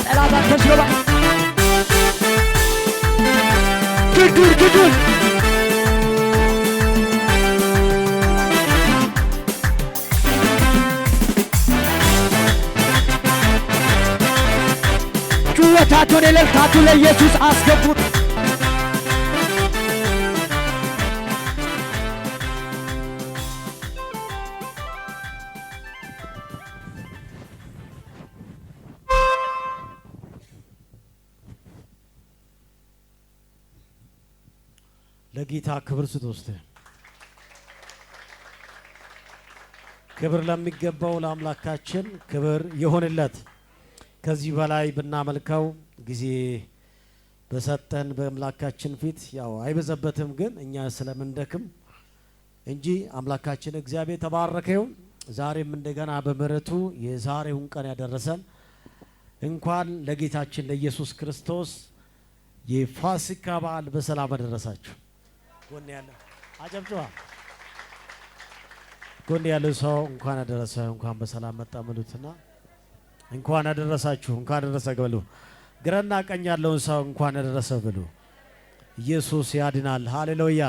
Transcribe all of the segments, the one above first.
ጠላታችን ስለባ ግዱር ጩኸታችሁን እልልታችሁን ለኢየሱስ አስገቡት። ለጌታ ክብር ስጦስተ ክብር ለሚገባው ለአምላካችን ክብር ይሁንለት። ከዚህ በላይ ብናመልከው ጊዜ በሰጠን በአምላካችን ፊት ያው አይበዛበትም፣ ግን እኛ ስለምንደክም እንጂ አምላካችን እግዚአብሔር ተባረከ ይሁን። ዛሬም እንደገና በምሕረቱ የዛሬውን ቀን ያደረሰን እንኳን ለጌታችን ለኢየሱስ ክርስቶስ የፋሲካ በዓል በሰላም አደረሳችሁ። ጎን ያለ አጨብጭባ ጎን ያለ ሰው እንኳን አደረሰ እንኳን በሰላም መጣ ምሉትና እንኳን አደረሳችሁ እንኳን አደረሰ በሉ። ግራና ቀኝ ያለውን ሰው እንኳን አደረሰ በሉ። ኢየሱስ ያድናል። ሃሌሉያ።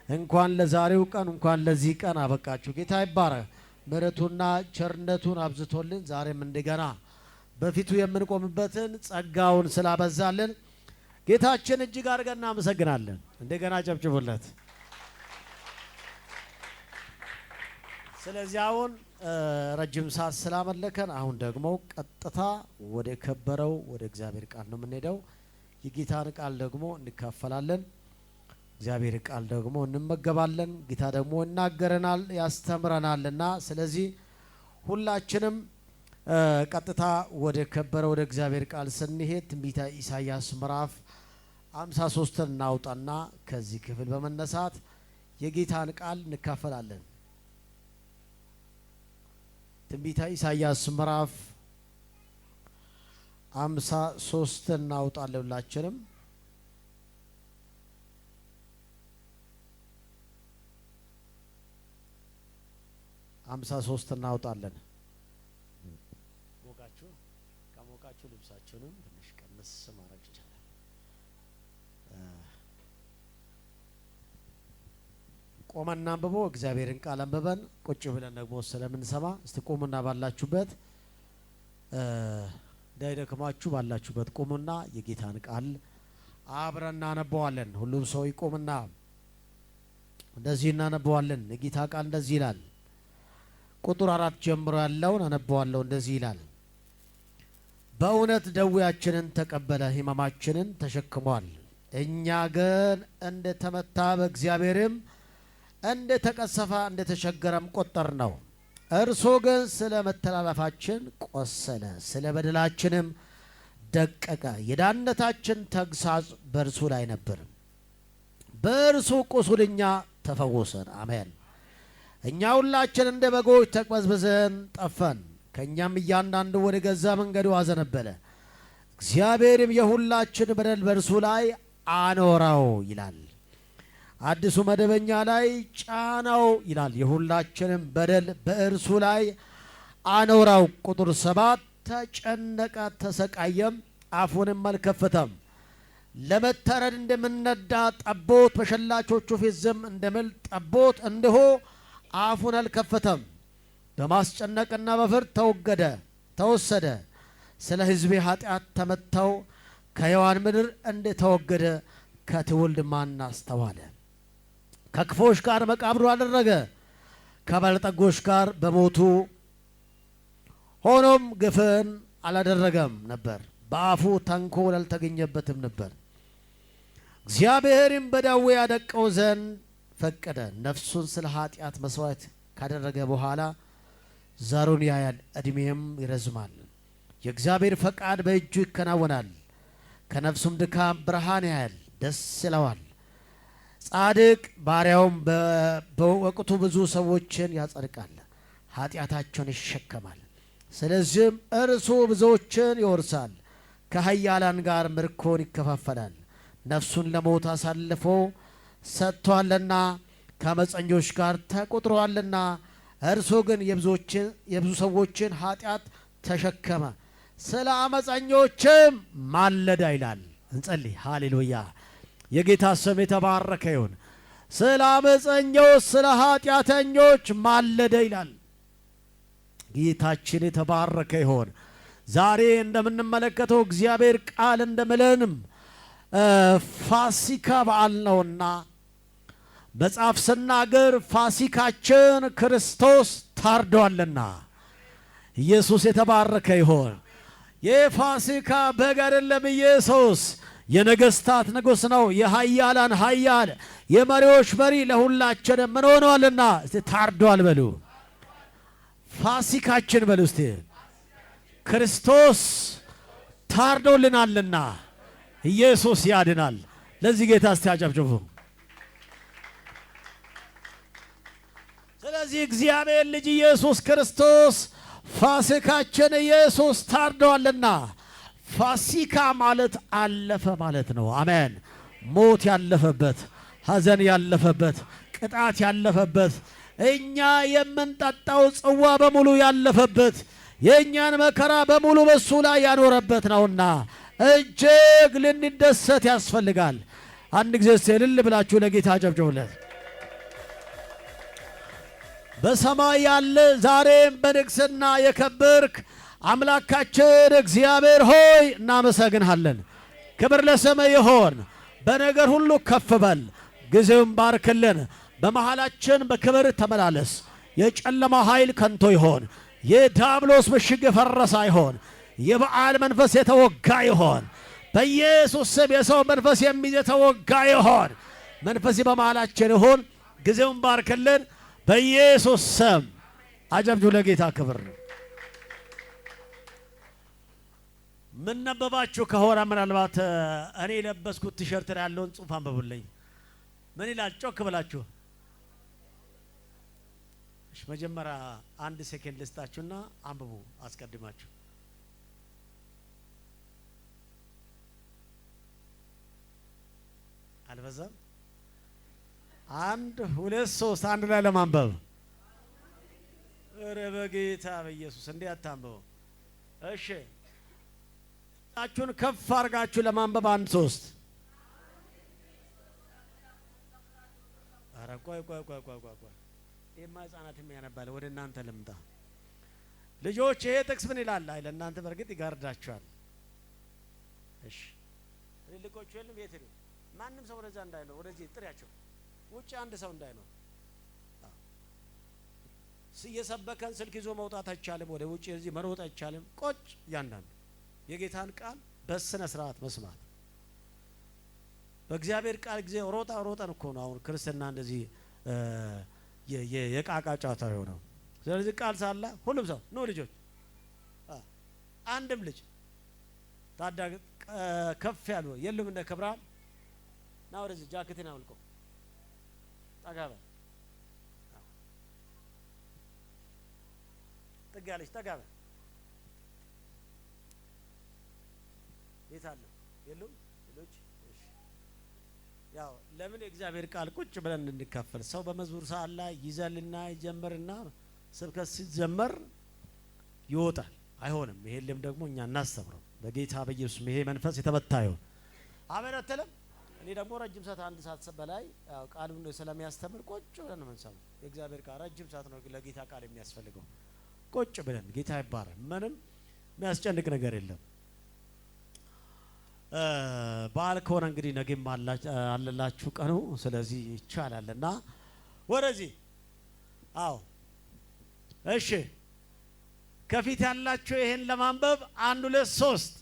እንኳን ለዛሬው ቀን እንኳን ለዚህ ቀን አበቃችሁ። ጌታ ይባረክ። ምሕረቱና ቸርነቱን አብዝቶልን ዛሬም እንደገና በፊቱ የምንቆምበትን ጸጋውን ስላበዛልን ጌታችን እጅግ አድርገን እናመሰግናለን። እንደገና ጨብጭቡለት። ስለዚህ አሁን ረጅም ሰዓት ስላመለከን አሁን ደግሞ ቀጥታ ወደ ከበረው ወደ እግዚአብሔር ቃል ነው የምንሄደው። የጌታን ቃል ደግሞ እንካፈላለን። እግዚአብሔር ቃል ደግሞ እንመገባለን። ጌታ ደግሞ ይናገረናል ያስተምረናልና ስለዚህ ሁላችንም ቀጥታ ወደ ከበረው ወደ እግዚአብሔር ቃል ስንሄድ ትንቢተ ኢሳይያስ ምዕራፍ 53 እናውጣና ከዚህ ክፍል በመነሳት የጌታን ቃል እንካፈላለን። ትንቢተ ኢሳይያስ ምዕራፍ 53 እናውጣለን። ሁላችንም አምሳ ሶስት እናውጣለን። ከሞቃችሁ ልብሳችሁንም ትንሽ ቀንስ ማድረግ ይቻላል። ቆመና አንብቦ እግዚአብሔርን ቃል አንብበን ቁጭ ብለን ደግሞ ስለምንሰማ እስቲ ቆሙና ባላችሁበት እንዳይደክማችሁ ባላችሁበት ቆሙና የጌታን ቃል አብረን እናነበዋለን። ሁሉም ሰው ይቆምና እንደዚህ እናነበዋለን። የጌታ ቃል እንደዚህ ይላል። ቁጥር 4 ጀምሮ ያለውን አነበዋለሁ። እንደዚህ ይላል። በእውነት ደዌያችንን ተቀበለ ሕመማችንን ተሸክሟል። እኛ ግን እንደ ተመታ በእግዚአብሔርም እንደ ተቀሰፈ እንደ ተቸገረም ቆጠር ነው። እርሱ ግን ስለ መተላለፋችን ቆሰለ፣ ስለ በደላችንም ደቀቀ። የዳነታችን ተግሳጽ በእርሱ ላይ ነበር፣ በእርሱ ቁስል እኛ ተፈወሰን። አሜን። እኛ ሁላችን እንደ በጎች ተቅበዝብዘን ጠፋን፣ ከእኛም እያንዳንዱ ወደ ገዛ መንገዱ አዘነበለ። እግዚአብሔርም የሁላችን በደል በእርሱ ላይ አኖረው ይላል። አዲሱ መደበኛ ላይ ጫናው ይላል። የሁላችንም በደል በእርሱ ላይ አኖረው። ቁጥር 7 ተጨነቀ፣ ተሰቃየም፣ አፉንም አልከፈተም። ለመታረድ እንደምነዳ ጠቦት በሸላቾቹ ፊት ዝም እንደሚል ጠቦት እንዲሁ አፉን አልከፈተም። በማስጨነቅና በፍርድ ተወሰደ። ስለ ሕዝቤ ኃጢአት ተመተው ከሕያዋን ምድር እንደተወገደ ከትውልድ ማን አስተዋለ? ከክፎች ጋር መቃብሩ አደረገ፣ ከባለጠጎች ጋር በሞቱ። ሆኖም ግፍን አላደረገም ነበር፣ በአፉ ተንኮል አልተገኘበትም ነበር። እግዚአብሔርም በደዌ ያደቀው ዘንድ ፈቀደ። ነፍሱን ስለ ኃጢአት መስዋዕት ካደረገ በኋላ ዘሩን ያያል፣ ዕድሜም ይረዝማል። የእግዚአብሔር ፈቃድ በእጁ ይከናወናል። ከነፍሱም ድካም ብርሃን ያያል፣ ደስ ይለዋል። ጻድቅ ባሪያውም በወቅቱ ብዙ ሰዎችን ያጸድቃል፣ ኃጢአታቸውን ይሸከማል። ስለዚህም እርሱ ብዙዎችን ይወርሳል፣ ከኃያላን ጋር ምርኮን ይከፋፈላል። ነፍሱን ለሞት አሳልፎ ሰጥቷልና ከአመፀኞች ጋር ተቆጥሯልና። እርሱ ግን የብዙ ሰዎችን ኃጢአት ተሸከመ፣ ስለ አመፀኞችም ማለዳ ይላል። እንጸልይ። ሃሌሉያ! የጌታ ስም የተባረከ ይሁን። ስለ አመፀኞች ስለ ኃጢአተኞች ማለደ ይላል። ጌታችን የተባረከ ይሁን። ዛሬ እንደምንመለከተው እግዚአብሔር ቃል እንደምለንም ፋሲካ በዓል ነውና መጽሐፍ ስናገር ፋሲካችን ክርስቶስ ታርዷልና ኢየሱስ የተባረከ ይሁን። የፋሲካ በግ አይደለም ኢየሱስ፣ የነገስታት ንጉሥ ነው። የኃያላን ኃያል የመሪዎች መሪ ለሁላችንም ምን ሆኗልና እስቲ ታርዷል በሉ። ፋሲካችን በሉ እስቲ ክርስቶስ ታርዶልናልና ኢየሱስ ያድናል። ለዚህ ጌታ እስቲ አጨብጭቡ። ስለዚህ እግዚአብሔር ልጅ ኢየሱስ ክርስቶስ ፋሲካችን ኢየሱስ ታርዷልና ፋሲካ ማለት አለፈ ማለት ነው። አሜን። ሞት ያለፈበት፣ ሐዘን ያለፈበት፣ ቅጣት ያለፈበት፣ እኛ የምንጠጣው ጽዋ በሙሉ ያለፈበት፣ የእኛን መከራ በሙሉ በሱ ላይ ያኖረበት ነውና እጅግ ልንደሰት ያስፈልጋል። አንድ ጊዜ እልል ብላችሁ ለጌታ አጨብጭቡለት። በሰማይ ያለ ዛሬም በንግስና የከበርክ አምላካችን እግዚአብሔር ሆይ እናመሰግንሃለን። ክብር ለስምህ ይሁን። በነገር ሁሉ ከፍ በል፣ ጊዜውን ባርክልን። በመሃላችን በክብር ተመላለስ። የጨለማ ኃይል ከንቶ ይሆን፣ የዲያብሎስ ምሽግ የፈረሰ ይሆን፣ የበዓል መንፈስ የተወጋ ይሆን። በኢየሱስ ስም የሰው መንፈስ የሚይዝ የተወጋ ይሆን። መንፈስ በመሃላችን ይሁን። ጊዜውን ባርክልን በኢየሱስ ስም። አጨብጩ ለጌታ ክብር። ምን ነበባችሁ ከሆነ ምናልባት እኔ የለበስኩት ቲሸርት ላይ ያለውን ጽሑፍ አንብቡልኝ። ምን ይላል? ጮክ ብላችሁ እሺ። መጀመሪያ አንድ ሴኮንድ ልስጣችሁና አንብቡ አስቀድማችሁ። አልበዛም? አንድ ሁለት ሶስት አንድ ላይ ለማንበብ። ኧረ በጌታ በኢየሱስ እንዴት አታንበው? እሺ ታችሁን ከፍ አድርጋችሁ ለማንበብ አንድ ሶስት። ኧረ ቆይ ይሄማ ህፃናትም ያነባል። ወደ እናንተ ልምጣ ልጆች። ይሄ ጥቅስ ምን ይላል? አይ ለእናንተ በርግጥ ይጋርዳችኋል። እሺ ትልልቆቹ የሉም? የት ነው? ማንም ሰው ወደዛ እንዳይኖር፣ ወደዚህ ጥሪያቸው። ውጭ አንድ ሰው እንዳይኖር። እየሰበከን ስልክ ይዞ መውጣት አይቻልም። ወደ ውጭ እዚህ መሮጥ አይቻልም። ቆጭ እያንዳንዱ የጌታን ቃል በስነ ስርዓት መስማት። በእግዚአብሔር ቃል ጊዜ ሮጠን እኮ ነው አሁን ክርስትና እንደዚህ የቃቃ ጫታ የሆነው። ስለዚህ ቃል ሳላ ሁሉም ሰው ነው። ልጆች አንድም ልጅ ታዳጊ ከፍ ያሉ የሉም። እንደ ክብራም ና ወደዚህ ጃኬትን አውልቆ ጠጋበ ጥጋለች ጠጋበ የት አለ? የሉም ልጆች። እሺ ያው ለምን የእግዚአብሔር ቃል ቁጭ ብለን እንድንካፈል። ሰው በመዝሙር ሰዓት ላይ ይዘልና ይጀምርና ስብከት ሲጀመር ይወጣል። አይሆንም። ይሄንም ደግሞ እኛ እናስተምረው በጌታ በኢየሱስ። ይሄ መንፈስ የተመታ ይሁን። አሜን አትልም? እኔ ደግሞ ረጅም ሰዓት አንድ ሰዓት በላይ ያው ቃሉን ስለሚያስተምር ቁጭ ብለን ነው የምንሰማው። የእግዚአብሔር ቃል ረጅም ሰዓት ነው ለጌታ ቃል የሚያስፈልገው። ቁጭ ብለን ጌታ ይባረክ። ምንም የሚያስጨንቅ ነገር የለም። በዓል ከሆነ እንግዲህ ነገም አለላችሁ ቀኑ። ስለዚህ ይቻላልና ወደዚህ። አዎ እሺ፣ ከፊት ያላችሁ ይሄን ለማንበብ አንድ ሁለት ሶስት።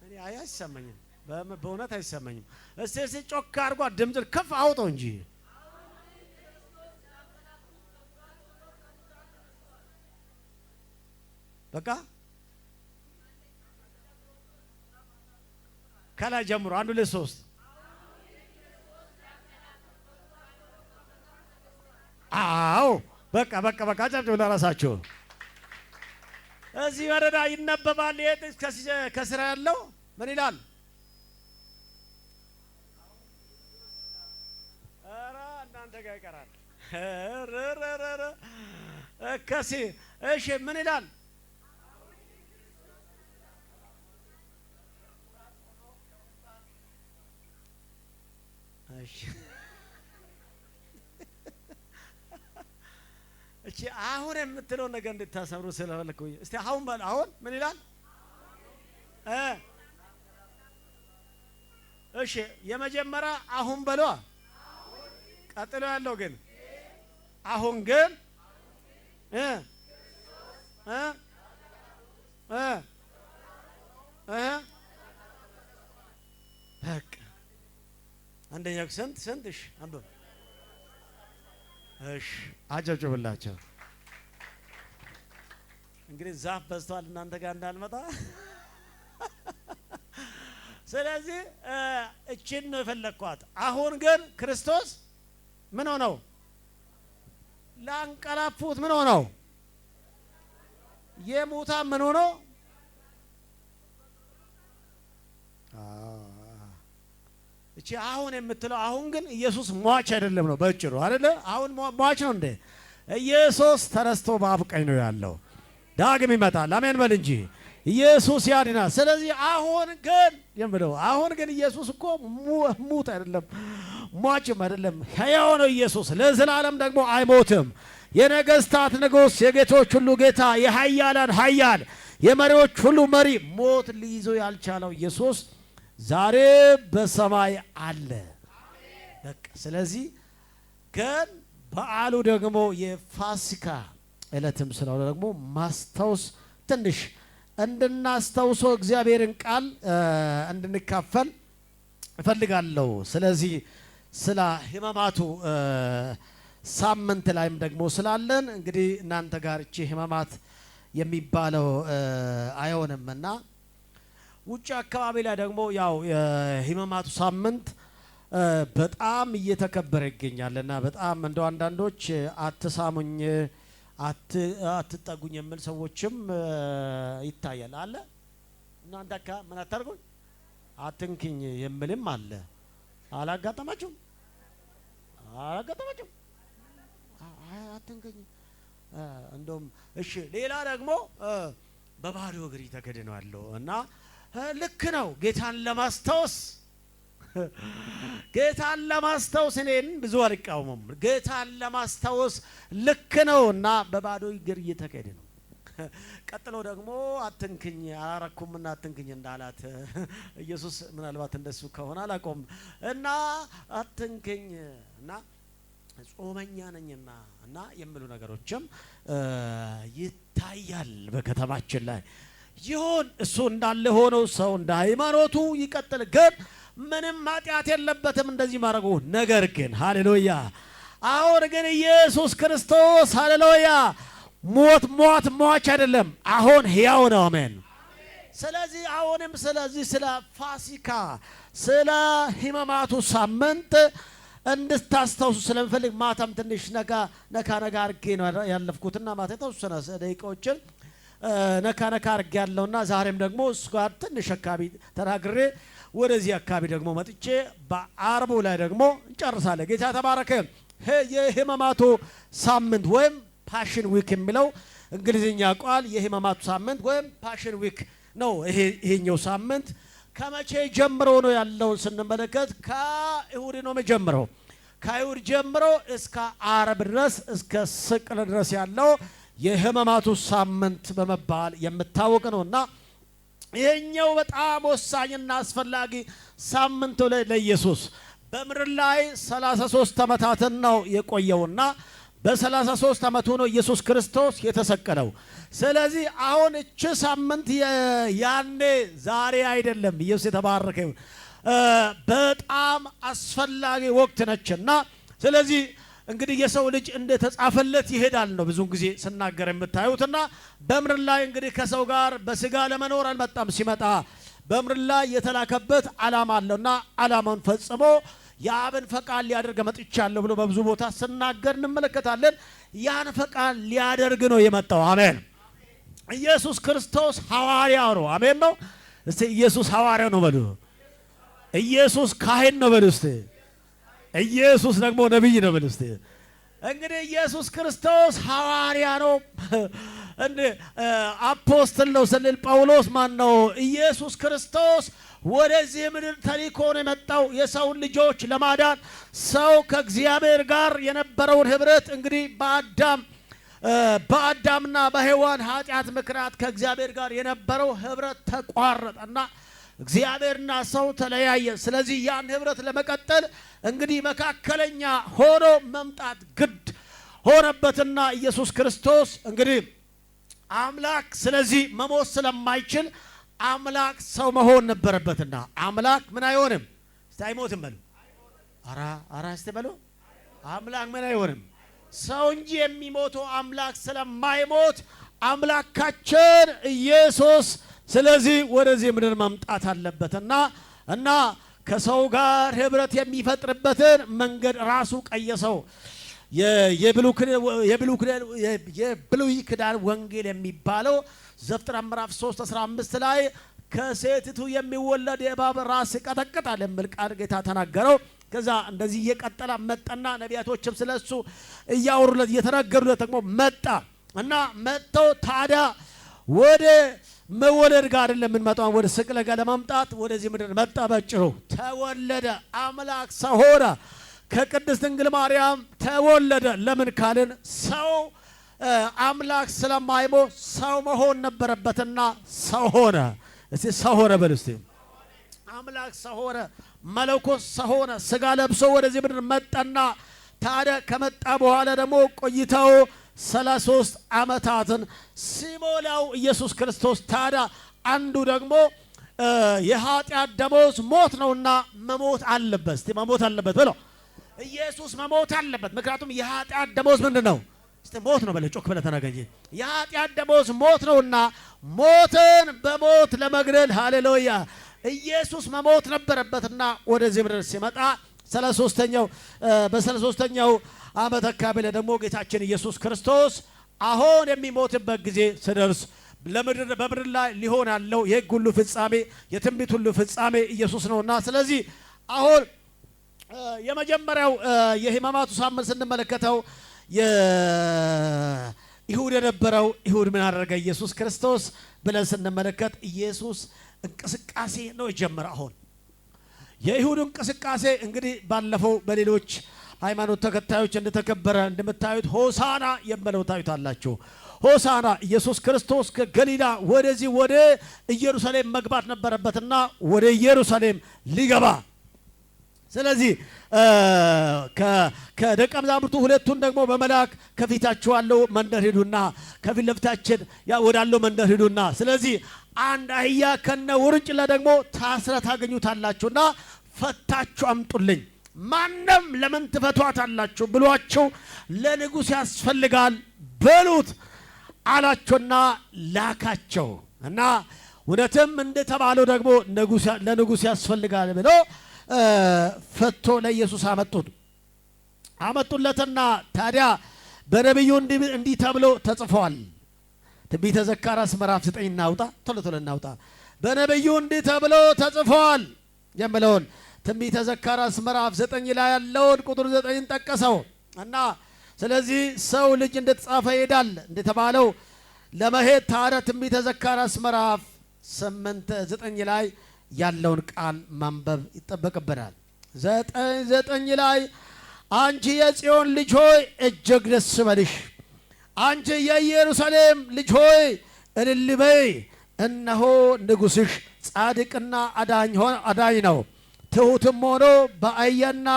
እኔ አይሰማኝም፣ በእውነት አይሰማኝም። እስቲ ጮክ አድርጓ፣ ድምጽ ከፍ አውጣው እንጂ በቃ ከላይ ጀምሮ አንድ ሁለት ሶስት። አዎ በቃ አጨብጭቡ ለራሳችሁ። እዚህ ወረዳ ይነበባል። ይሄ ከስራ ያለው ምን ይላል? ኧረ እናንተ ጋር ይቀራል። ከሲ እሺ ምን ይላል? እሺ እቺ አሁን የምትለው ነገር እንድታሰምሩ ስለፈለኩኝ እስቲ አሁን በል። አሁን ምን ይላል? እሺ የመጀመሪያ አሁን በሏ። ቀጥሎ ያለው ግን አሁን ግን በቃ አንደኛው ስንት እሺ አንብብ። እሺ አጨብጭብላቸው። እንግዲህ ዛፍ በዝቷል እናንተ ጋር እንዳልመጣ። ስለዚህ እቺን ነው የፈለኳት። አሁን ግን ክርስቶስ ምን ሆነው? ላንቀላፉት ምን ሆነው? የሙታን ምን ሆነው? እቺ አሁን የምትለው አሁን ግን ኢየሱስ ሟች አይደለም ነው በእጭሩ አይደለ? አሁን ሟች ነው እንዴ? ኢየሱስ ተረስቶ በአብ ቀኝ ነው ያለው። ዳግም ይመጣል። አሜን በል እንጂ ኢየሱስ ያድናል። ስለዚህ አሁን ግን የምለው አሁን ግን ኢየሱስ እኮ ሙት አይደለም ሟችም አይደለም፣ ሕያው ነው ኢየሱስ። ለዘላለም ደግሞ አይሞትም። የነገስታት ንጉሥ፣ የጌቶች ሁሉ ጌታ፣ የኃያላን ኃያል፣ የመሪዎች ሁሉ መሪ፣ ሞት ሊይዞ ያልቻለው ኢየሱስ ዛሬ በሰማይ አለ። በቃ ስለዚህ ግን በዓሉ ደግሞ የፋሲካ ዕለትም ስለሆነ ደግሞ ማስታወስ ትንሽ እንድናስታውሰው እግዚአብሔርን ቃል እንድንካፈል እፈልጋለሁ። ስለዚህ ስለ ሕማማቱ ሳምንት ላይም ደግሞ ስላለን እንግዲህ እናንተ ጋር እቺ ሕማማት የሚባለው አይሆንምና ውጭ አካባቢ ላይ ደግሞ ያው የሕማማቱ ሳምንት በጣም እየተከበረ ይገኛልና በጣም እንደው አንዳንዶች አትሳሙኝ አትጠጉኝ የሚል ሰዎችም ይታያል አለ። እናንተ አካ ምን አታርጉኝ አትንኪኝ የሚልም አለ። አላጋጠማችሁም? አላጋጠማችሁም? አትንኪኝ እንደውም እሺ። ሌላ ደግሞ በባዶ እግር ተገድነዋለሁ እና ልክ ነው። ጌታን ለማስታወስ እኔን ብዙ አልቃወምም። ጌታን ለማስታወስ ልክ ነው እና በባዶ እግር እየተካሄደ ነው። ቀጥሎ ደግሞ አትንክኝ አላረኩምና አትንክኝ እንዳላት ኢየሱስ ምናልባት እንደሱ ከሆነ አላቆም እና አትንክኝ እና ጾመኛ ነኝና እና የሚሉ ነገሮችም ይታያል በከተማችን ላይ። ይሁን እሱ እንዳለ ሆኖ ሰው እንደ ሃይማኖቱ ይቀጥል፣ ግን ምንም ኃጢአት የለበትም እንደዚህ ማድረጉ። ነገር ግን ሃሌሉያ አሁን ግን ኢየሱስ ክርስቶስ ሃሌሉያ ሟች አይደለም፣ አሁን ሕያው ነው። አሜን። ስለዚህ አሁንም ስለ ፋሲካ ስለ ሕማማቱ ሳምንት እንድታስታውሱ ስለምፈልግ ማታም ትንሽ ነካ አድርጌ ነው ያለፍኩትና ማታ የተወሰነ ደቂቃዎችን ነካ አድርጌ ያለውና ዛሬም ደግሞ እሱ ጋር ትንሽ አካባቢ ተናግሬ ወደዚህ አካባቢ ደግሞ መጥቼ በአርቡ ላይ ደግሞ እንጨርሳለን። ጌታ ተባረከ። የሕማማቱ ሳምንት ወይም ፓሽን ዊክ የሚለው እንግሊዝኛ ቃል የሕማማቱ ሳምንት ወይም ፓሽን ዊክ ነው። ይሄኛው ሳምንት ከመቼ ጀምሮ ነው ያለውን ስንመለከት ከእሁድ ነው የሚጀምረው። ከእሁድ ጀምሮ እስከ ዓርብ ድረስ እስከ ስቅል ድረስ ያለው የሕማማቱ ሳምንት በመባል የሚታወቅ ነውና ይሄኛው በጣም ወሳኝና አስፈላጊ ሳምንት ለኢየሱስ በምድር ላይ 33 ዓመታትን ነው የቆየውና በ33 ዓመቱ ነው ኢየሱስ ክርስቶስ የተሰቀለው። ስለዚህ አሁን እቺ ሳምንት ያኔ ዛሬ አይደለም። ኢየሱስ የተባረከ በጣም አስፈላጊ ወቅት ነችና ስለዚህ እንግዲህ የሰው ልጅ እንደተጻፈለት ይሄዳል ነው ብዙን ጊዜ ስናገር የምታዩትና በምድር ላይ እንግዲህ ከሰው ጋር በስጋ ለመኖር አልመጣም። ሲመጣ በምድር ላይ የተላከበት ዓላማ አለውና ዓላማውን ፈጽሞ የአብን ፈቃድ ሊያደርግ መጥቻለሁ ብሎ በብዙ ቦታ ስናገር እንመለከታለን። ያን ፈቃድ ሊያደርግ ነው የመጣው። አሜን። ኢየሱስ ክርስቶስ ሐዋርያው ነው። አሜን ነው። እስቲ ኢየሱስ ሐዋርያው ነው በሉ። ኢየሱስ ካህን ነው በሉ። እስቲ ኢየሱስ ደግሞ ነብይ ነው በሉ። እስቲ እንግዲህ ኢየሱስ ክርስቶስ ሐዋርያ ነው እንደ አፖስትል ነው ስንል ጳውሎስ ማን ነው? ኢየሱስ ክርስቶስ ወደዚህ ምድር ተልኮ ነው የመጣው የሰውን ልጆች ለማዳን። ሰው ከእግዚአብሔር ጋር የነበረውን ህብረት እንግዲህ በአዳምና በሔዋን ኃጢአት ምክንያት ከእግዚአብሔር ጋር የነበረው ህብረት ተቋረጠና እግዚአብሔርና ሰው ተለያየ። ስለዚህ ያን ህብረት ለመቀጠል እንግዲህ መካከለኛ ሆኖ መምጣት ግድ ሆነበትና ኢየሱስ ክርስቶስ እንግዲህ አምላክ ስለዚህ መሞት ስለማይችል አምላክ ሰው መሆን ነበረበትና አምላክ ምን አይሆንም? እስቲ አይሞትም በሉ። አራ እስቲ በሉ። አምላክ ምን አይሆንም? ሰው እንጂ የሚሞተው አምላክ ስለማይሞት አምላካችን ኢየሱስ ስለዚህ ወደዚህ ምድር መምጣት አለበትና እና ከሰው ጋር ህብረት የሚፈጥርበትን መንገድ ራሱ ቀየሰው። የብሉይ ኪዳን ወንጌል የሚባለው ዘፍጥረት ምዕራፍ 3:15 ላይ ከሴቲቱ የሚወለድ የእባብ ራስ ይቀጠቅጣል የሚል ቃል ጌታ ተናገረው። ከዛ እንደዚህ እየቀጠለ መጣና ነቢያቶችም ስለሱ እያወሩለት እየተናገሩለት ደግሞ መጣ እና መጥተው ታዲያ ወደ መወለድ ጋር ለምንመጣው ወደ ስቅለት ጋር ለማምጣት ወደዚህ ምድር መጣ። በጭሩ ተወለደ። አምላክ ሰው ሆነ። ከቅድስት ድንግል ማርያም ተወለደ። ለምን ካልን ሰው አምላክ ስለማይሞት ሰው መሆን ነበረበትና ሰው ሆነ። እስቲ ሰው ሆነ በሉ እስቲ። አምላክ ሰው ሆነ፣ መለኮት ሰው ሆነ፣ ስጋ ለብሶ ወደዚህ ምድር መጣና ታዲያ ከመጣ በኋላ ደግሞ ቆይተው 33 ዓመታትን ሲሞላው ኢየሱስ ክርስቶስ ታዲያ አንዱ ደግሞ የኃጢአት ደሞዝ ሞት ነውና መሞት አለበት። እስቲ መሞት አለበት ብሎ ኢየሱስ መሞት አለበት። ምክንያቱም የኃጢአት ደሞዝ ምንድነው? እስቲ ሞት ነው በለ። ጮክ ብለህ ተናገኝ። የኃጢአት ደሞዝ ሞት ነውና ሞትን በሞት ለመግደል ሃሌሉያ ኢየሱስ መሞት ነበረበትና ወደዚህ ምድር ሲመጣ በ33ኛው ዓመት አካባቢ ላይ ደግሞ ጌታችን ኢየሱስ ክርስቶስ አሁን የሚሞትበት ጊዜ ሲደርስ በምድር ላይ ሊሆን ያለው የሕግ ሁሉ ፍጻሜ የትንቢት ሁሉ ፍጻሜ ኢየሱስ ነውና ስለዚህ አሁን የመጀመሪያው የሕማማቱ ሳምንት ስንመለከተው የይሁድ የነበረው ይሁድ ምን አደረገ ኢየሱስ ክርስቶስ ብለን ስንመለከት ኢየሱስ እንቅስቃሴ ነው የጀመረ። አሁን የይሁድ እንቅስቃሴ እንግዲህ ባለፈው በሌሎች ሃይማኖት ተከታዮች እንደተከበረ እንደምታዩት ሆሳና የሚለው ታዩታላችሁ። ሆሳና ኢየሱስ ክርስቶስ ከገሊላ ወደዚህ ወደ ኢየሩሳሌም መግባት ነበረበትና ወደ ኢየሩሳሌም ሊገባ ስለዚህ ከደቀ መዛሙርቱ ሁለቱን ደግሞ በመላክ ከፊታችሁ ያለው መንደር ሂዱና ከፊት ለፊታችን ወዳለው መንደር ሂዱና ስለዚህ አንድ አህያ ከነ ውርንጭላ ደግሞ ታስራ ታገኙታላችሁና ፈታችሁ አምጡልኝ። ማንም ለምን ትፈቷታላችሁ ብሏቸው ለንጉሥ ያስፈልጋል በሉት አላቸውና ላካቸው እና እውነትም እንደተባለው ደግሞ ለንጉሥ ያስፈልጋል ብሎ ፈቶ ለኢየሱስ አመጡለትና ታዲያ በነቢዩ እንዲህ ተብሎ ተጽፏል። ትንቢተ ዘካርያስ ምዕራፍ 9 እናውጣ፣ ቶሎ እናውጣ። በነቢዩ እንዲህ ተብሎ ተጽፏል የሚለውን ትንቢተ ዘካርያስ ምዕራፍ 9 ላይ ያለውን ቁጥር 9 ጠቀሰው እና ስለዚህ ሰው ልጅ እንደተጻፈ ይሄዳል እንደተባለው ለመሄድ ታዲያ ትንቢተ ዘካርያስ ምዕራፍ 9 ላይ ያለውን ቃል ማንበብ ይጠበቅብናል። 9 ላይ አንቺ የጽዮን ልጅ ሆይ እጅግ ደስ ይበልሽ፣ አንቺ የኢየሩሳሌም ልጅ ሆይ እልል በይ፣ እነሆ ንጉሥሽ ጻድቅና አዳኝ ነው፣ ትሑትም ሆኖ በአህያና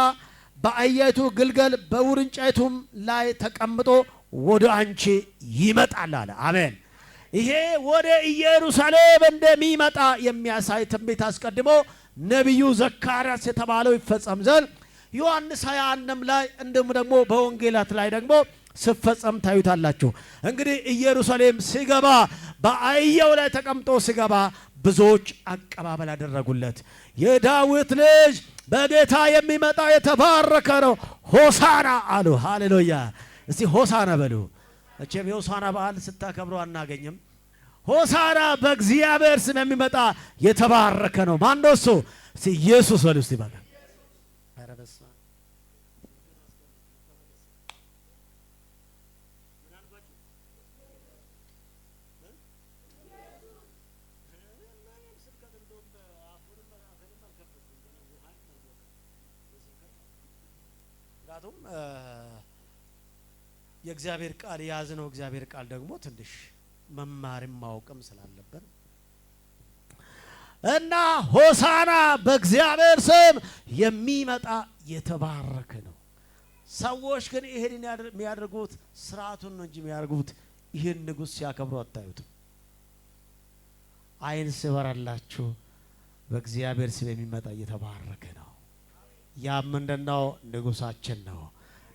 በአህያይቱ ግልገል በውርንጫይቱም ላይ ተቀምጦ ወደ አንቺ ይመጣል አለ። አሜን። ይሄ ወደ ኢየሩሳሌም እንደሚመጣ የሚያሳይ ትንቢት አስቀድሞ ነቢዩ ዘካርያስ የተባለው ይፈጸም ዘንድ ዮሐንስ 21 ላይ እንዲሁም ደግሞ በወንጌላት ላይ ደግሞ ሲፈጸም ታዩታላችሁ። እንግዲህ ኢየሩሳሌም ሲገባ በአህያው ላይ ተቀምጦ ሲገባ ብዙዎች አቀባበል ያደረጉለት። የዳዊት ልጅ በጌታ የሚመጣ የተባረከ ነው ሆሳና አሉ። ሃሌሉያ! እስቲ ሆሳና በሉ። እቺም የሆሳና በዓል ስታከብሩ አናገኝም። ሆሳና በእግዚአብሔር ስም የሚመጣ የተባረከ ነው። ማን ነው እሱ? እስቲ ኢየሱስ በሉ። እስቲ ባካ ምክንያቱም የእግዚአብሔር ቃል የያዝነው እግዚአብሔር ቃል ደግሞ ትንሽ መማርም ማወቅም ስላለበት እና ሆሳና በእግዚአብሔር ስም የሚመጣ የተባረከ ነው። ሰዎች ግን ይሄን የሚያደርጉት ስርዓቱን ነው እንጂ የሚያደርጉት ይሄን ንጉስ ሲያከብሩ አታዩትም። አይን ሲበራላችሁ በእግዚአብሔር ስም የሚመጣ የተባረከ ነው። ያ ምንድነው? ንጉሳችን ነው።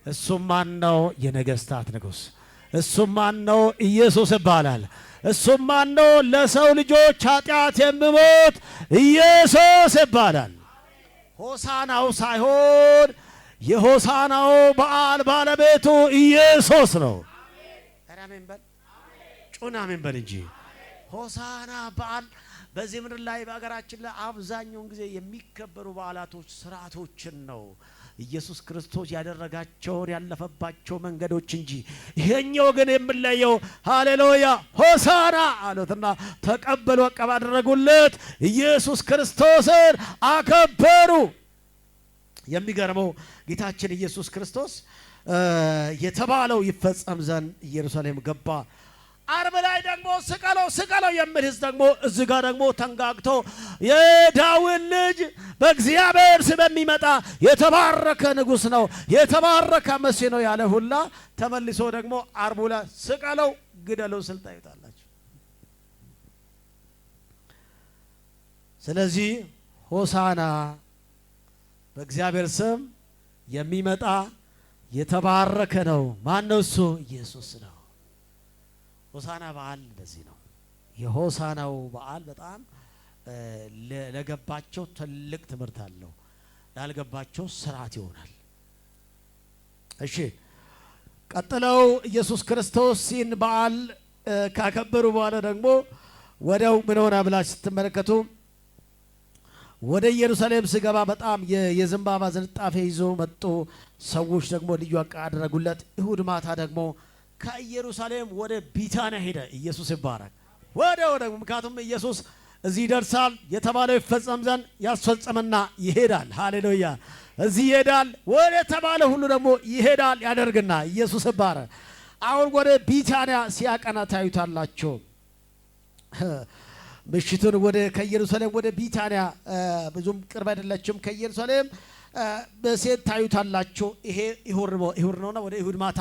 እሱም ማን ነው? የነገስታት ንጉስ። እሱም ማን ነው? ኢየሱስ ይባላል። እሱም ማን ነው? ለሰው ልጆች ኃጢአት የሚሞት ኢየሱስ ይባላል። ሆሳናው ሳይሆን የሆሳናው በዓል ባለቤቱ ኢየሱስ ነው። አሜን በል፣ ጩና አሜን በል እንጂ። ሆሳና በዓል በዚህ ምድር ላይ በአገራችን ላይ አብዛኛውን ጊዜ የሚከበሩ በዓላቶች ስርዓቶችን ነው ኢየሱስ ክርስቶስ ያደረጋቸውን ያለፈባቸው መንገዶች እንጂ። ይሄኛው ግን የምንለየው ሃሌሉያ ሆሳና አሉትና ተቀበሉ፣ አቀባ አደረጉለት፣ ኢየሱስ ክርስቶስን አከበሩ። የሚገርመው ጌታችን ኢየሱስ ክርስቶስ የተባለው ይፈጸም ዘንድ ኢየሩሳሌም ገባ። አርብ ላይ ደግሞ ስቀለው ስቀለው የሚል ህዝብ ደግሞ እዚህ ጋር ደግሞ ተንጋግቶ የዳዊት ልጅ በእግዚአብሔር ስም የሚመጣ የተባረከ ንጉስ ነው፣ የተባረከ መሲህ ነው ያለ ሁላ ተመልሶ ደግሞ አርቡ ላይ ስቀለው ግደለው ስል ታዩታላችሁ። ስለዚህ ሆሳና በእግዚአብሔር ስም የሚመጣ የተባረከ ነው። ማን ነው እሱ? ኢየሱስ ነው። ሆሳና በዓል እንደዚህ ነው። የሆሳናው በዓል በጣም ለገባቸው ትልቅ ትምህርት አለው፣ ላልገባቸው ስርዓት ይሆናል። እሺ ቀጥለው ኢየሱስ ክርስቶስ ይህን በዓል ካከበሩ በኋላ ደግሞ ወደው ምን ሆነ ብላችሁ ስትመለከቱ ወደ ኢየሩሳሌም ስገባ በጣም የዘንባባ ዝንጣፊ ይዞ መጡ። ሰዎች ደግሞ ልዩ አቀባበል አደረጉለት። እሁድ ማታ ደግሞ ከኢየሩሳሌም ወደ ቢታንያ ሄደ። ኢየሱስ ይባረክ። ወደው ደግሞ ምክንያቱም ኢየሱስ እዚህ ይደርሳል የተባለው ይፈጸም ዘንድ ያስፈጸመና ይሄዳል። ሃሌሉያ። እዚህ ይሄዳል፣ ወደ ተባለ ሁሉ ደግሞ ይሄዳል ያደርግና ኢየሱስ ይባረክ። አሁን ወደ ቢታንያ ሲያቀና ታዩታላችሁ። ምሽቱን ወደ ከኢየሩሳሌም ወደ ቢታንያ ብዙም ቅርብ አይደለችም ከኢየሩሳሌም በሴት ታዩታላችሁ። ይሄ ይሁር ነውና ወደ ይሁድ ማታ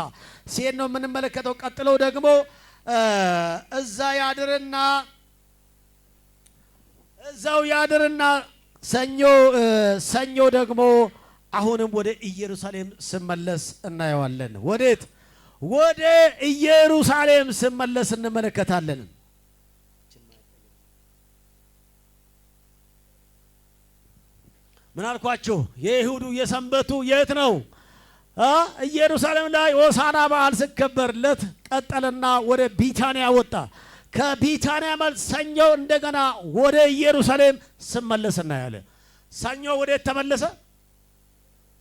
ሴት ነው የምንመለከተው። ቀጥለው ደግሞ እዛው ያድርና ሰኞ ደግሞ አሁንም ወደ ኢየሩሳሌም ስመለስ እናየዋለን። ወዴት? ወደ ኢየሩሳሌም ስመለስ እንመለከታለን። ምን አልኳችሁ? የይሁዱ የሰንበቱ የት ነው? ኢየሩሳሌም ላይ ሆሳና በዓል ሲከበርለት ቀጠለና ወደ ቢታንያ ወጣ። ከቢታንያ መልስ ሰኞ እንደገና ወደ ኢየሩሳሌም ስመለስ እናያለን። ሰኞ ወዴት ተመለሰ?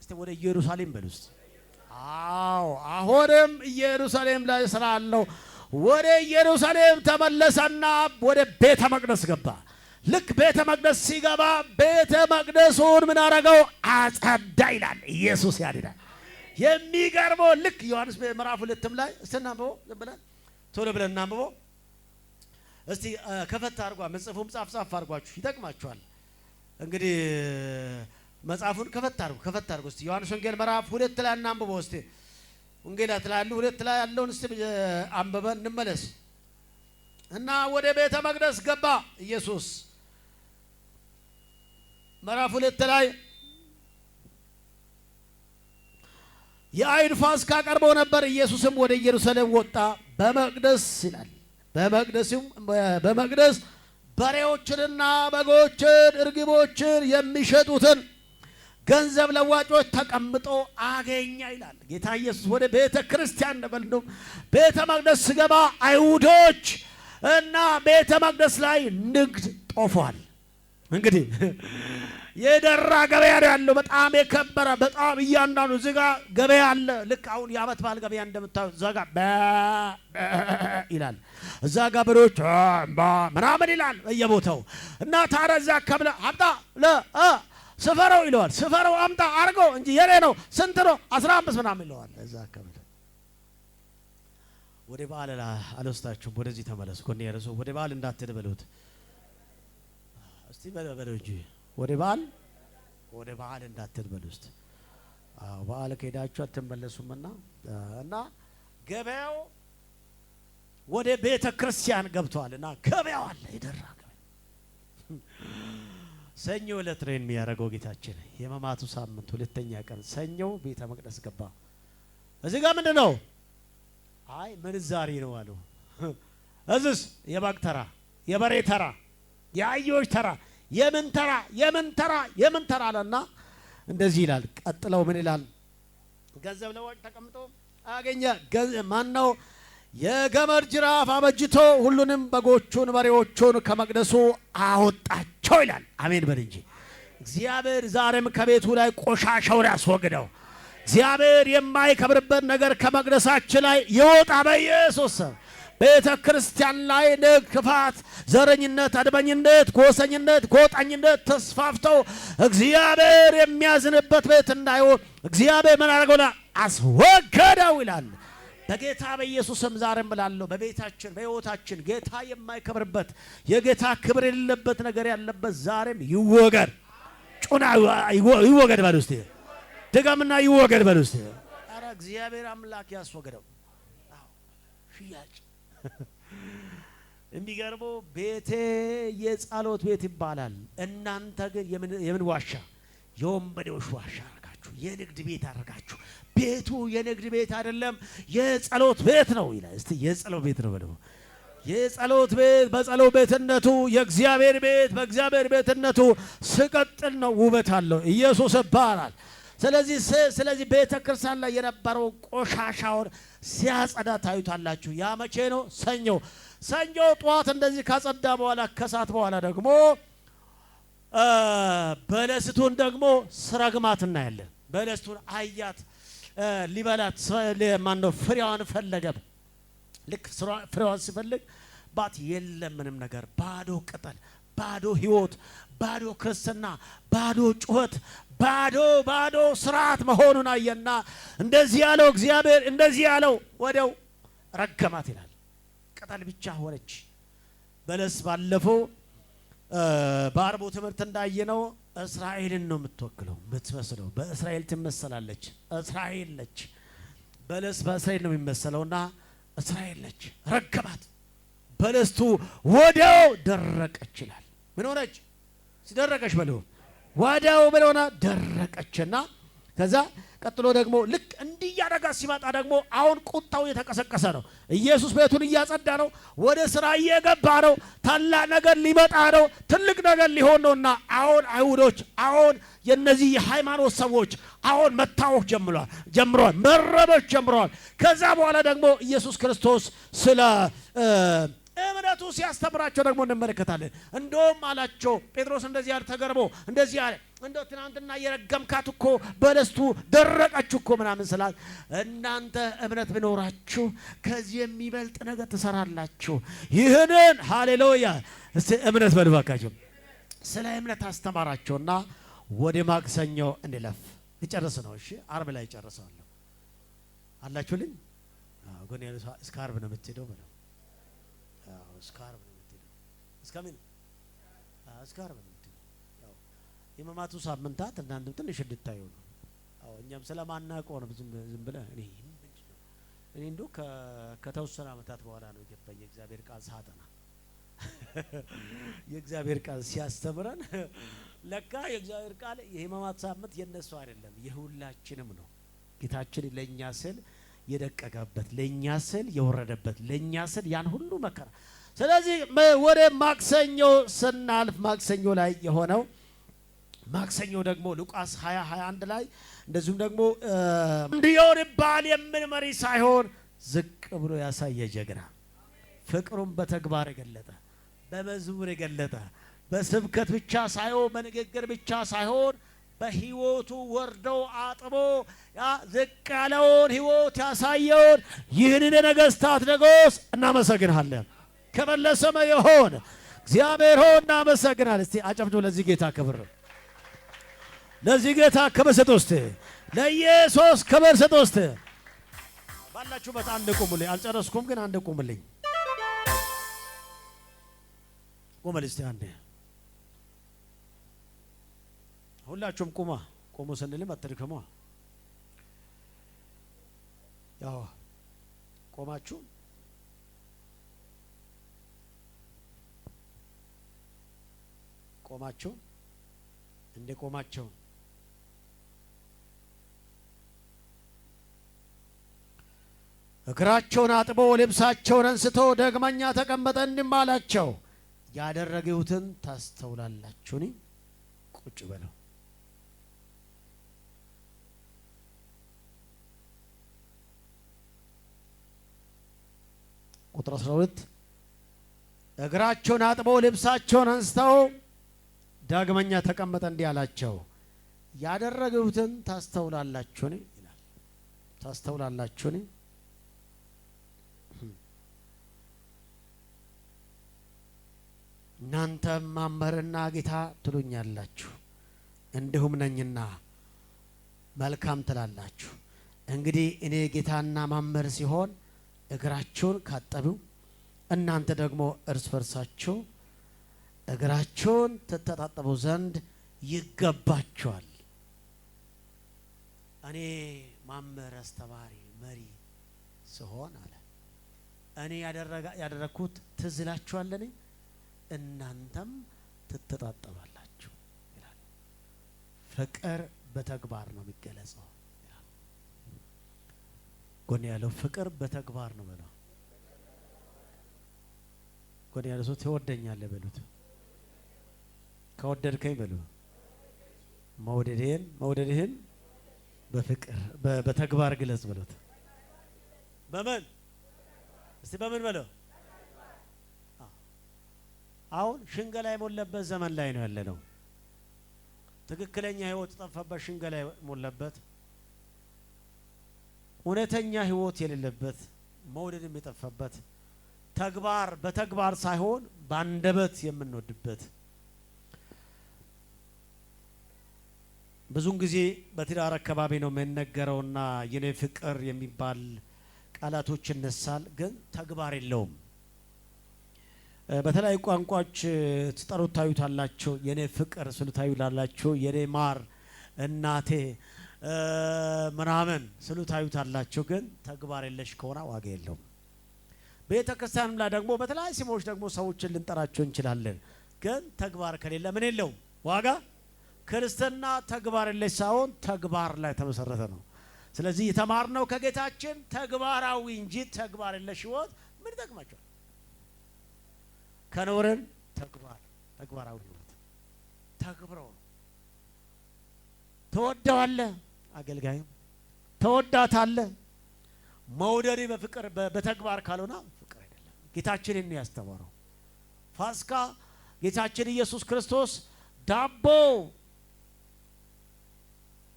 እስቲ ወደ ኢየሩሳሌም በሉ እስቲ። አዎ አሁንም ኢየሩሳሌም ላይ ስላለው ወደ ኢየሩሳሌም ተመለሰና ወደ ቤተ መቅደስ ገባ። ልክ ቤተ መቅደስ ሲገባ ቤተ መቅደሱን ምን አረገው? አጸዳ ይላል። ኢየሱስ ያድናል። የሚገርመው ልክ ዮሐንስ ምዕራፍ 2 ላይ እስናንብበው፣ ቶሎ ብለን እናንብበው እስቲ። ከፈት አድርጓ መጽሐፉን ጻፍ አድርጓችሁ ይጠቅማችኋል። እንግዲህ መጽሐፉን ከፈት አድርጉ እስቲ። ዮሐንስ ወንጌል ምዕራፍ 2 ላይ እናንብበው እስቲ። ወንጌላት ላይ ያሉ 2 ላይ ያለውን እስቲ አንብበን እንመለስ። እና ወደ ቤተ መቅደስ ገባ ኢየሱስ። ምዕራፍ 2 ላይ የአይሁድ ፋሲካ ቀርቦ ነበር። ኢየሱስም ወደ ኢየሩሳሌም ወጣ። በመቅደስ ይላል በመቅደስ በሬዎችንና በጎችን እርግቦችን የሚሸጡትን ገንዘብ ለዋጮች ተቀምጦ አገኘ ይላል ጌታ ኢየሱስ። ወደ ቤተ ክርስቲያን ነበልነው ቤተ መቅደስ ስገባ አይሁዶች እና ቤተ መቅደስ ላይ ንግድ ጦፏል። እንግዲህ የደራ ገበያ ያለው በጣም የከበረ በጣም እያንዳንዱ እዚህ ጋር ገበያ አለ። ልክ አሁን የዓመት በዓል ገበያ እንደምታዩት እዛ ጋር ይላል፣ እዛ ጋር በሬዎች ምናምን ይላል በየቦታው እና ታዲያ እዛ ከብለ ሀብታ ስፈረው ይለዋል። ስፈረው አምጣ አርጎ እንጂ የኔ ነው ስንት ነው 15 ምናምን ይለዋል። እዛ አካባቢ ወደ በዓል አልወስዳችሁም፣ ወደዚህ ተመለሱ። ኮኔ ያረሱ ወደ በዓል እንዳትሄድ በሉት እስቲ በለው እንጂ ወደ በዓል እንዳትሄድ በሉት። አዎ በዓል ከሄዳችሁ አትመለሱምና እና ገበያው ወደ ቤተ ክርስቲያን ገብቷልና ገበያው አለ ይደራ ሰኞ ዕለት ነው የሚያደርገው ጌታችን። የሕማማቱ ሳምንት ሁለተኛ ቀን ሰኞ ቤተ መቅደስ ገባ። እዚህ ጋር ምንድን ነው? አይ ምንዛሪ ነው አሉ። እዚስ የበግ ተራ፣ የበሬ ተራ፣ የአህዮች ተራ፣ የምን ተራ አለና እንደዚህ ይላል። ቀጥለው ምን ይላል? ገንዘብ ለዋጭ ተቀምጦ አገኘ። ማን ነው? የገመድ ጅራፍ አበጅቶ ሁሉንም በጎቹን በሬዎቹን ከመቅደሱ አወጣቸው ይላል። አሜን በል እንጂ እግዚአብሔር ዛሬም ከቤቱ ላይ ቆሻሻውን ያስወግደው። እግዚአብሔር የማይከብርበት ነገር ከመቅደሳችን ላይ ይወጣ በኢየሱስ ስም። ቤተ ክርስቲያን ላይ ንግድ፣ ክፋት፣ ዘረኝነት፣ አድመኝነት፣ ጎሰኝነት፣ ጎጠኝነት ተስፋፍተው እግዚአብሔር የሚያዝንበት ቤት እንዳይሆን እግዚአብሔር ምን አደረገውና አስወገደው ይላል። በጌታ በኢየሱስም ዛሬም እላለሁ በቤታችን በሕይወታችን ጌታ የማይከብርበት የጌታ ክብር የሌለበት ነገር ያለበት ዛሬም ይወገድ። ጩና ይወገድ በል ውስጥ ድገምና ይወገድ በል ውስጥ። ኧረ እግዚአብሔር አምላክ ያስወገደው። ሽያጭ የሚገርመው ቤቴ የጸሎት ቤት ይባላል። እናንተ ግን የምን ዋሻ? የወንበዴዎች ዋሻ አደረጋችሁ፣ የንግድ ቤት አደረጋችሁ። ቤቱ የንግድ ቤት አይደለም የጸሎት ቤት ነው ይላል። እስቲ የጸሎት ቤት ነው በለው። የጸሎት ቤት በጸሎት ቤትነቱ የእግዚአብሔር ቤት በእግዚአብሔር ቤትነቱ ስቀጥል ነው ውበት አለው። ኢየሱስ ይባላል። ስለዚህ ቤተ ክርስቲያን ላይ የነበረው ቆሻሻውን ሲያጸዳ ታዩታላችሁ። ያ መቼ ነው? ሰኞ ጠዋት እንደዚህ ካጸዳ በኋላ ከሰዓት በኋላ ደግሞ በለስቱን ደግሞ ስረግማት እናያለን። በለስቱን አያት ሊበላት ማነው ፍሬዋን ፈለገ። ልክ ፍሬዋን ሲፈልግ ባት የለም ምንም ነገር፣ ባዶ ቅጠል፣ ባዶ ህይወት፣ ባዶ ክርስትና፣ ባዶ ጩኸት፣ ባዶ ስርዓት መሆኑን አየና እንደዚህ ያለው እግዚአብሔር እንደዚህ ያለው ወዲያው ረገማት ይላል። ቅጠል ብቻ ሆነች። በለስ ባለፈው በአርቦ ትምህርት እንዳየነው እስራኤልን ነው የምትወክለው የምትመስለው። በእስራኤል ትመሰላለች። እስራኤል ነች። በለስ በእስራኤል ነው የሚመሰለውና እስራኤል ነች። ረገማት። በለስቱ ወዲያው ደረቀች ይላል። ምን ሆነች? ሲደረቀች በለው ወዲያው ምን ሆነ? ደረቀችና ከዛ ቀጥሎ ደግሞ ልክ እንዲህ ያደረጋ ሲመጣ ደግሞ አሁን ቁጣው የተቀሰቀሰ ነው። ኢየሱስ ቤቱን እያጸዳ ነው። ወደ ስራ እየገባ ነው። ታላቅ ነገር ሊመጣ ነው። ትልቅ ነገር ሊሆን ነውና አሁን አይሁዶች አሁን የነዚህ የሃይማኖት ሰዎች አሁን መታወክ ጀምረዋል፣ መረበሽ ጀምረዋል። ከዛ በኋላ ደግሞ ኢየሱስ ክርስቶስ ስለ እምነቱ ሲያስተምራቸው ደግሞ እንመለከታለን። እንደውም አላቸው ጴጥሮስ እንደዚህ ያለ ተገርሞ እንደዚህ ያለ እንደው ትናንትና የረገምካት እኮ በለስቱ ደረቀች እኮ ምናምን ስላት እናንተ እምነት ቢኖራችሁ ከዚህ የሚበልጥ ነገር ትሰራላችሁ። ይህንን ሃሌሉያ እስቲ እምነት በልባካችሁ ስለ እምነት አስተማራቸውና ወደ ማክሰኞ እንለፍ። ልጨርስ ነው። እሺ አርብ ላይ ጨርሳለሁ አላችሁልኝ። ጎን ያለው እስከ አርብ ነው የምትሄደው ማለት እስከ አርብ ነው የምትሄደው። እስከምን እስከ አርብ ነው የምትሄደው። ያው የሕማማቱ ሳምንታት እናንተም ትንሽ እንድታዩ ነው። አዎ እኛም ስለማናውቀው ነው ዝም ብለህ እኔ እንደው ከተወሰነ ዓመታት በኋላ ነው የገባኝ የእግዚአብሔር ቃል ሳጠና የእግዚአብሔር ቃል ሲያስተምረን ለካ የእግዚአብሔር ቃል የሕማማት ሳምንት የነሱ አይደለም የሁላችንም ነው። ጌታችን ለኛ ስል የደቀቀበት ለኛ ስል የወረደበት ለኛ ስል ያን ሁሉ መከራ። ስለዚህ ወደ ማክሰኞ ስናልፍ ማክሰኞ ላይ የሆነው ማክሰኞ ደግሞ ሉቃስ 20:21 ላይ እንደዚሁም ደግሞ እንዲዮር ይባል የምን መሪ ሳይሆን ዝቅ ብሎ ያሳየ ጀግና፣ ፍቅሩን በተግባር የገለጠ በመዝሙር የገለጠ በስብከት ብቻ ሳይሆን በንግግር ብቻ ሳይሆን በህይወቱ ወርደው አጥቦ ዝቅ ያለውን ህይወት ያሳየውን ይህንን የነገስታት ንጉሥ እናመሰግናለን። ከመለሰመ የሆነ እግዚአብሔር ሆይ እናመሰግናለን። እስቲ አጨብጭቡ ለዚህ ጌታ ክብር። ለዚህ ጌታ ክብር ስጡ እስቲ። ለኢየሱስ ክብር ስጡ እስቲ። ባላችሁበት አንድ ቁሙልኝ። አልጨረስኩም ግን አንድ ቁሙልኝ። ቁሙልኝ እስቲ አንዴ። ሁላችሁም ቁማ። ቁሙ ስንልም አትድከሙ። ያው ቆማችሁ እንደ ቆማቸው እግራቸውን አጥበው ልብሳቸውን አንስተው ዳግመኛ ተቀመጠ እንዲህም አላቸው፣ ያደረገውትን ታስተውላላችሁን? ቁጭ በለው። ቁጥር 12 እግራቸውን አጥበው ልብሳቸውን አንስተው ዳግመኛ ተቀመጠ እንዲህ አላቸው፣ ያደረገውትን ታስተውላላችሁን? ይላል። ታስተውላላችሁን? እናንተም መምህርና ጌታ ትሉኛላችሁ፣ እንዲሁም ነኝና መልካም ትላላችሁ። እንግዲህ እኔ ጌታና መምህር ሲሆን እግራችሁን ካጠብሁ እናንተ ደግሞ እርስ በርሳችሁ እግራችሁን ትተጣጠቡ ዘንድ ይገባችኋል። እኔ መምህር፣ አስተማሪ፣ መሪ ሲሆን አለ እኔ ያደረኩት ትዝ ይላችኋልን? እናንተም ትተጣጠባላችሁ ይላል። ፍቅር በተግባር ነው የሚገለጸው ይላል። ጎን ያለው ፍቅር በተግባር ነው በለው። ጎን ያለው ሰው ትወደኛለህ በሉት። ከወደድከኝ በሉ። መውደድህን በፍቅር በተግባር ግለጽ በሉት። በምን እስቲ በምን በለው። አሁን ሽንገላ የሞላበት ዘመን ላይ ነው ያለነው። ትክክለኛ ህይወት ጠፋበት፣ ሽንገላ የሞላበት፣ እውነተኛ ህይወት የሌለበት፣ መውደድም የጠፋበት፣ ተግባር በተግባር ሳይሆን በአንደበት የምንወድበት። ብዙን ጊዜ በትዳር አካባቢ ነው የምንነገረውና የኔ ፍቅር የሚባል ቃላቶች ይነሳል፣ ግን ተግባር የለውም። በተለያዩ ቋንቋዎች ትጠሩት ታዩታላችሁ። የኔ ፍቅር ስሉ ታዩታላችሁ። የኔ ማር፣ እናቴ ምናምን ስሉ ታዩታላችሁ። ግን ተግባር የለሽ ከሆነ ዋጋ የለውም። ቤተ ክርስቲያንም ላይ ደግሞ በተለያዩ ስሞች ደግሞ ሰዎችን ልንጠራቸው እንችላለን። ግን ተግባር ከሌለ ምን የለውም ዋጋ። ክርስትና ተግባር የለሽ ሳይሆን ተግባር ላይ ተመሰረተ ነው። ስለዚህ የተማርነው ከጌታችን ተግባራዊ እንጂ ተግባር የለሽ ህይወት ምን ይጠቅማቸዋል? ከኖርን ተግባራዊ ህይወት ተግብረው ነው። ተወደዋለህ፣ አገልጋዩ ተወዳታለህ። መውደድ በፍቅር በተግባር ካልሆነ ፍቅር አይደለም። ጌታችንን ነው ያስተማረው። ፋሲካ ጌታችን ኢየሱስ ክርስቶስ ዳቦ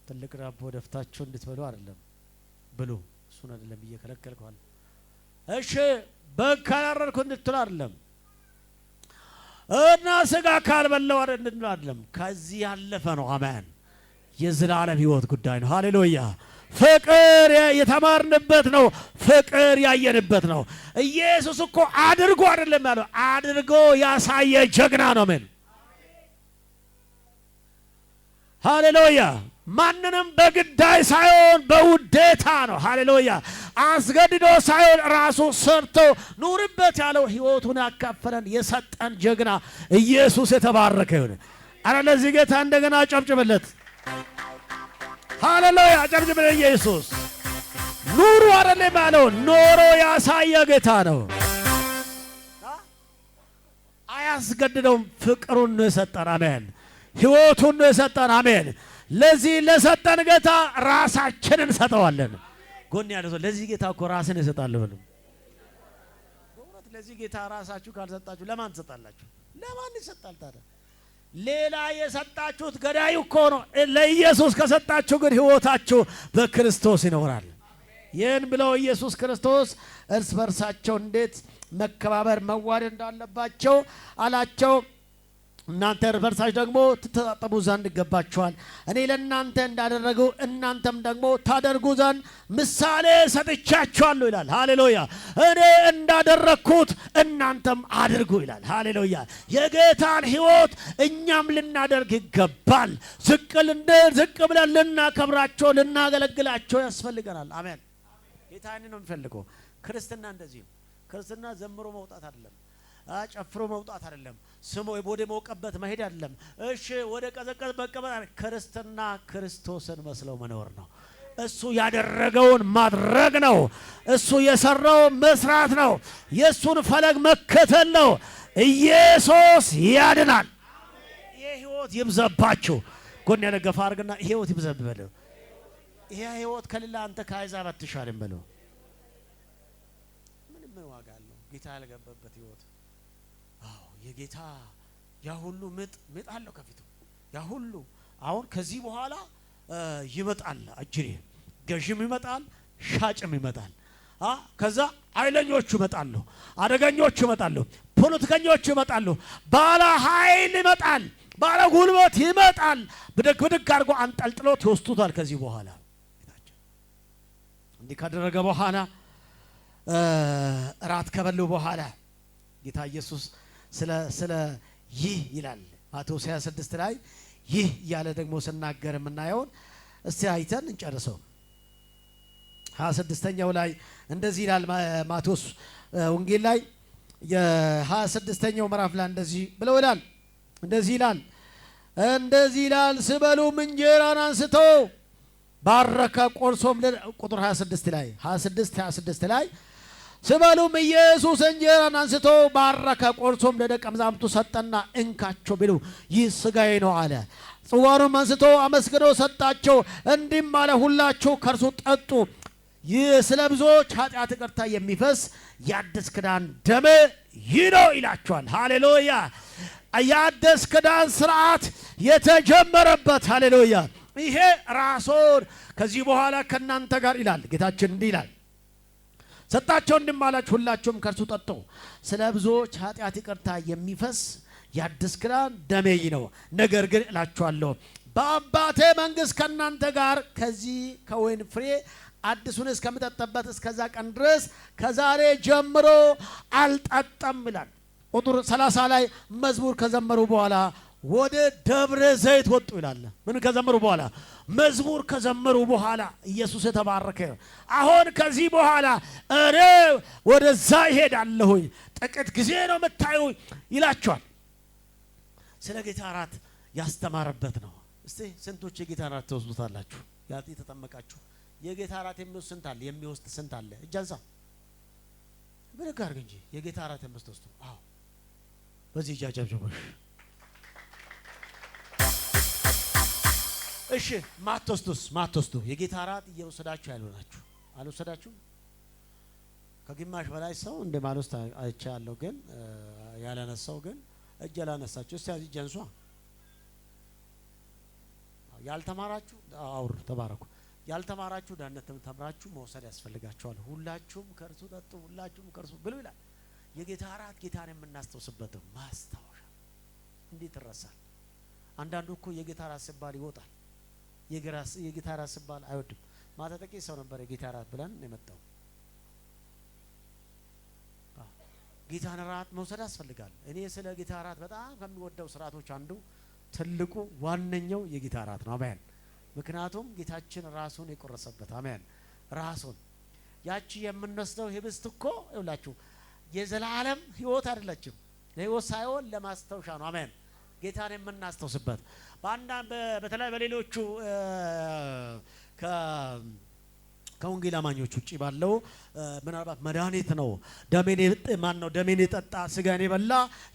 ትልቅ ዳቦ ደፍታችሁ እንድትበሉ አይደለም፣ ብሉ እሱን አይደለም ብዬ ከለከልኳል። እሺ በግ ካላረድኩ እንድትሉ አይደለም፣ እና ስጋ ካልበላው አይደለም። ከዚህ ያለፈ ነው። አሜን። የዘላለም ህይወት ጉዳይ ነው። ሃሌሉያ። ፍቅር የተማርንበት ነው። ፍቅር ያየንበት ነው። ኢየሱስ እኮ አድርጎ አይደለም ያለው፣ አድርጎ ያሳየ ጀግና ነው። ምን ሃሌሉያ። ማንንም በግዳይ ሳይሆን በውዴታ ነው። ሃሌሉያ። አስገድዶ ሳይሆን ራሱ ሰርቶ ኑርበት ያለው ህይወቱን ያካፈለን የሰጠን ጀግና ኢየሱስ የተባረከ ይሁን። አረ ለዚህ ጌታ እንደገና ጨብጭብለት። ሃሌሉያ። ጨብጭብለት። ኢየሱስ ኑሩ አይደለም ያለው፣ ኖሮ ያሳየ ጌታ ነው። አያስገድደውም። ፍቅሩን ነው የሰጠን። አሜን። ህይወቱን ነው የሰጠን። አሜን። ለዚህ ለሰጠን ጌታ ራሳችንን እንሰጠዋለን። ጎን ያለው ሰው ለዚህ ጌታ እኮ ራስን ይሰጣል ብሎ በእውነት ለዚህ ጌታ ራሳችሁ ካልሰጣችሁ ለማን ትሰጣላችሁ? ለማን ይሰጣል ታዲያ? ሌላ የሰጣችሁት ገዳዩ እኮ ነው። ለኢየሱስ ከሰጣችሁ ግን ህይወታችሁ በክርስቶስ ይኖራል። ይህን ብለው ኢየሱስ ክርስቶስ እርስ በርሳቸው እንዴት መከባበር መዋደድ እንዳለባቸው አላቸው። እናንተ በርሳችሁ ደግሞ ትተጣጠቡ ዘንድ ይገባችኋል። እኔ ለእናንተ እንዳደረገው እናንተም ደግሞ ታደርጉ ዘንድ ምሳሌ ሰጥቻችኋለሁ ይላል። ሃሌሉያ። እኔ እንዳደረግኩት እናንተም አድርጉ ይላል። ሃሌሉያ። የጌታን ሕይወት እኛም ልናደርግ ይገባል። ዝቅ ብለን ልናከብራቸው ልናገለግላቸው ያስፈልገናል። አሜን። ጌታ ይህን ነው የሚፈልገው። ክርስትና እንደዚህ ነው። ክርስትና ዘምሮ መውጣት አይደለም፣ ጨፍሮ መውጣት አይደለም፣ ስሞ ወደ ሞቀበት መሄድ አይደለም። እሺ ወደ ቀዘቀዝ መቀመጥ። ክርስትና ክርስቶስን መስለው መኖር ነው። እሱ ያደረገውን ማድረግ ነው። እሱ የሰራውን መስራት ነው። የሱን ፈለግ መከተል ነው። ኢየሱስ ያድናል። ይሄ ሕይወት ይብዛባችሁ። ጎን ያለ ገፋ አድርግና ይሄ ሕይወት ይብዛብ በለው። ይሄ ሕይወት ከሌላ አንተ ከአሕዛብ አትሻልም በለው። ምንም ዋጋ አለው ጌታ ያልገባበት ሕይወት። አዎ የጌታ ያ ሁሉ ምጥ አለው ከፊቱ ያ ሁሉ። አሁን ከዚህ በኋላ ይመጣል አጅሬ፣ ገዥም ይመጣል፣ ሻጭም ይመጣል። ከዛ ኃይለኞቹ ይመጣሉ፣ አደገኞቹ ይመጣሉ፣ ፖለቲከኞቹ ይመጣሉ፣ ባለ ኃይል ይመጣል፣ ባለ ጉልበት ይመጣል። ብድግ አድርጎ አንጠልጥሎት ይወስዱታል። ከዚህ በኋላ እንዲህ ካደረገ በኋላ እራት ከበሉ በኋላ ጌታ ኢየሱስ ስለ ይህ ይላል ማቴዎስ 26 ላይ ይህ እያለ ደግሞ ስናገር የምናየውን እስቲ አይተን እንጨርሰው። 26ኛው ላይ እንደዚህ ይላል ማቴዎስ ወንጌል ላይ የ26ኛው ምዕራፍ ላይ እንደዚህ ብለው ይላል። እንደዚህ ይላል ስበሉም እንጀራን አንስቶ ባረከ ቆርሶም። ቁጥር 26 ላይ ስበሉም ኢየሱስ እንጀራን አንስቶ ባረከ ቆርሶም ለደቀ መዛሙርቱ ሰጠና እንካቸው ብሉ ይህ ሥጋዬ ነው አለ። ጽዋኑም አንስቶ አመስግኖ ሰጣቸው፣ እንዲህም አለ ሁላችሁ ከእርሱ ጠጡ፣ ይህ ስለ ብዙዎች ኃጢአት ይቅርታ የሚፈስ የአዲስ ኪዳን ደሜ ይህ ነው ይላቸዋል። ሃሌሉያ። የአዲስ ኪዳን ስርዓት የተጀመረበት ሃሌሉያ። ይሄ ራስዎን ከዚህ በኋላ ከእናንተ ጋር ይላል ጌታችን እንዲህ ይላል ሰጣቸው፣ እንዲህም አላችሁ ሁላችሁም ከእርሱ ጠጡ፣ ስለ ብዙዎች ኃጢአት ይቅርታ የሚፈስ የአዲስ ኪዳን ደሜ ይህ ነው። ነገር ግን እላችኋለሁ በአባቴ መንግሥት ከእናንተ ጋር ከዚህ ከወይን ፍሬ አዲሱን እስከምጠጣበት እስከዛ ቀን ድረስ ከዛሬ ጀምሮ አልጠጣም ይላል። ቁጥር 30 ላይ መዝሙር ከዘመሩ በኋላ ወደ ደብረ ዘይት ወጡ ይላል። ምን ከዘመሩ በኋላ? መዝሙር ከዘመሩ በኋላ። ኢየሱስ የተባረከ። አሁን ከዚህ በኋላ እኔ ወደዛ እሄዳለሁኝ፣ ጥቂት ጊዜ ነው የምታዩ ይላቸዋል። ስለ ጌታ እራት ያስተማረበት ነው። እስቲ ስንቶች የጌታ እራት ተወስዱታላችሁ? ያቲ ተጠመቃችሁ የጌታ እራት የሚወስድ ስንት አለ? የሚወስድ ስንት አለ? እጅ አንሳ ብለህ ጋር እንጂ የጌታ እራት የምትወስዱ። አዎ በዚህ ጃጃብጆሽ እሺ። ማትወስዱ የጌታ እራት እየወሰዳችሁ ያልሆናችሁ አልወሰዳችሁም? ከግማሽ በላይ ሰው እንደ ማልወስድ አይቻለሁ፣ ግን ያላነሳው ግን እጅ ያላነሳችሁ እስቲ እጅ አንሷ። ያልተማራችሁ አውር ተባረኩ። ያልተማራችሁ ዳነትም ተምራችሁ መውሰድ ያስፈልጋችኋል። ሁላችሁም ከእርሱ ጠጡ፣ ሁላችሁም ከእርሱ ብሉ ይላል። የጌታ እራት ጌታን የምናስታውስበት ማስታወሻ። እንዴት ይረሳል? አንዳንዱ እኮ የጌታ እራት ሲባል ይወጣል። የጌታ እራት ሲባል አይወድም። ማታ ጥቂት ሰው ነበር የጌታ እራት ብለን የመጣው። ጌታን እራት መውሰድ ያስፈልጋል። እኔ ስለ ጌታ እራት በጣም ከሚወደው ስርዓቶች አንዱ ትልቁ ዋነኛው የጌታ እራት ነው። አሜን። ምክንያቱም ጌታችን ራሱን የቆረሰበት። አሜን። ራሱን ያቺ የምንወስደው ህብስት እኮ ይውላችሁ የዘላለም ህይወት አይደለችም። ለህይወት ሳይሆን ለማስታወሻ ነው። አሜን። ጌታን የምናስታውስበት በተለይ በሌሎቹ ከወንጌል አማኞች ውጪ ባለው ምናልባት መድኃኒት ነው። ደሜን የጠጣ ስጋዬን የበላ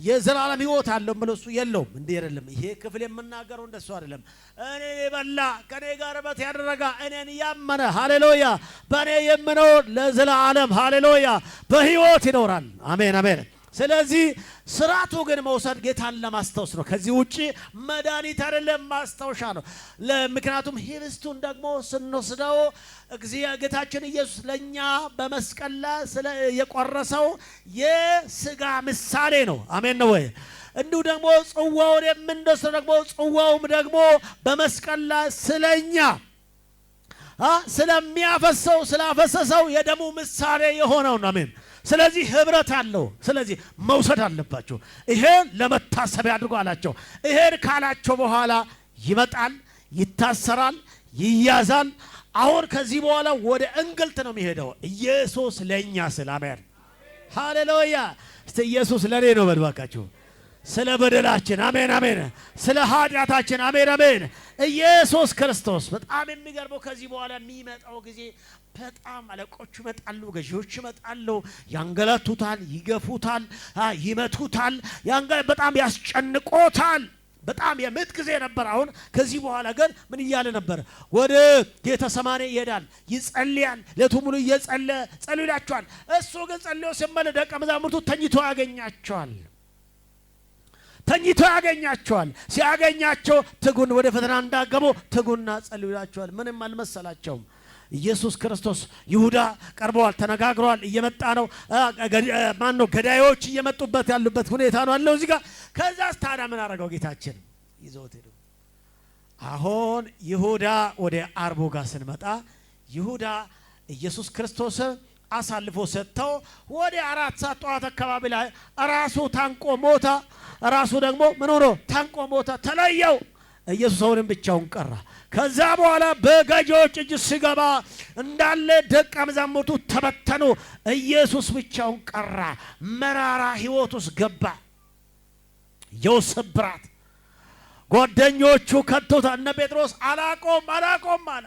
የዘላለም ህይወት አለው ብሎ እሱ የለውም። እንዲህ አይደለም። ይሄ ክፍል የምናገረው እንደሱ አይደለም። እኔን የበላ ከኔ ጋር በት ያደረጋ እኔን ያመነ ሃሌሉያ በእኔ የምኖር ለዘላለም ሃሌሉያ በህይወት ይኖራል። አሜን አሜን። ስለዚህ ስርዓቱ ግን መውሰድ ጌታን ለማስታወስ ነው። ከዚህ ውጪ መድኃኒት አይደለም፣ ማስታወሻ ነው። ምክንያቱም ህብስቱን ደግሞ ስንወስደው ጌታችን ኢየሱስ ለኛ በመስቀል ላይ የቆረሰው የስጋ ምሳሌ ነው። አሜን ነው ወይ? እንዲሁ ደግሞ ጽዋውን የምንወስደው ደግሞ ጽዋውም ደግሞ በመስቀል ላይ ስለኛ ስለሚያፈሰው ስላፈሰሰው የደሙ ምሳሌ የሆነው ነው። አሜን። ስለዚህ ህብረት አለው። ስለዚህ መውሰድ አለባቸው። ይሄን ለመታሰቢያ አድርጎ አላቸው። ይሄን ካላቸው በኋላ ይመጣል፣ ይታሰራል፣ ይያዛል። አሁን ከዚህ በኋላ ወደ እንግልት ነው የሚሄደው። ኢየሱስ ለኛ ስለ አሜን፣ ሃሌሉያ። እስቲ ኢየሱስ ለኔ ነው በልባካችሁ። ስለ በደላችን አሜን አሜን፣ ስለ ኃጢአታችን አሜን አሜን። ኢየሱስ ክርስቶስ በጣም የሚገርመው ከዚህ በኋላ የሚመጣው ጊዜ በጣም አለቆች ይመጣሉ፣ ገዢዎች ይመጣሉ፣ ያንገላቱታል፣ ይገፉታል፣ ይመቱታል፣ በጣም ያስጨንቆታል። በጣም የምት ጊዜ ነበር። አሁን ከዚህ በኋላ ግን ምን እያለ ነበር? ወደ ጌተሰማኔ ይሄዳል፣ ይጸልያል። ሌቱ ሙሉ እየጸለየ ጸልዩ ይላቸዋል። እሱ ግን ጸልዮ ሲመለስ ደቀ መዛሙርቱ ተኝቶ ያገኛቸዋል። ሲያገኛቸው ትጉን ወደ ፈተና እንዳገቡ ትጉና ጸልዩ ይላቸዋል። ምንም አልመሰላቸውም። ኢየሱስ ክርስቶስ ይሁዳ ቀርበዋል፣ ተነጋግረዋል። እየመጣ ነው። ማነው ገዳዮች እየመጡበት ያሉበት ሁኔታ ነው አለው እዚህ ጋር። ከዛስ ታዲያ ምን አደረገው ጌታችን? ይዘውት ሄዱ። አሁን ይሁዳ ወደ አርቡ ጋር ስንመጣ ይሁዳ ኢየሱስ ክርስቶስ አሳልፎ ሰጥተው ወደ 4 ሰዓት ጠዋት አካባቢ ላይ ራሱ ታንቆ ሞታ። ራሱ ደግሞ ምን ሆኖ ታንቆ ሞታ፣ ተለየው። ኢየሱስ አሁንም ብቻውን ቀራ። ከዛ በኋላ በገዢዎች እጅ ሲገባ እንዳለ ደቀ መዛሙርቱ ተበተኑ። ኢየሱስ ብቻውን ቀራ። መራራ ህይወት ውስጥ ገባ። የውስብራት ጓደኞቹ ከቶታ። እነ ጴጥሮስ አላቆም አለ።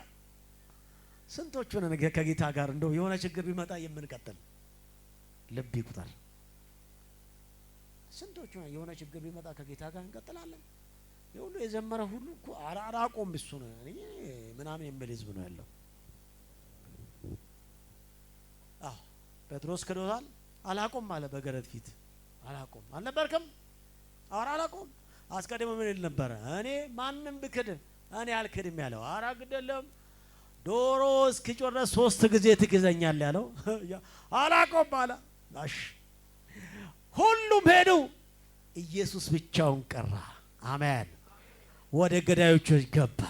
ስንቶቹ ነን ከጌታ ጋር እንደው የሆነ ችግር ቢመጣ የምንቀጥል? ልብ ይቁጠር። ስንቶቹ የሆነ ችግር ቢመጣ ከጌታ ጋር እንቀጥላለን? የሁሉ የዘመረ ሁሉ እኮ አላቆም እሱ ነው እኔ ምናምን የሚል ህዝብ ነው ያለው። ጴጥሮስ ክዶታል። አላቆም አለ በገረድ ፊት። አላቆም አልነበርክም? አላቆም። አስቀድሞ ምን ይል ነበረ? እኔ ማንም ብክድ እኔ አልክድም ያለው። ግደለም ዶሮ እስኪጮህ 3 ጊዜ ትክዘኛለህ ያለው። አላቆም አለ። ሁሉም ሄዱ፣ ኢየሱስ ብቻውን ቀራ። አሜን። ወደ ገዳዮቹ ገባ።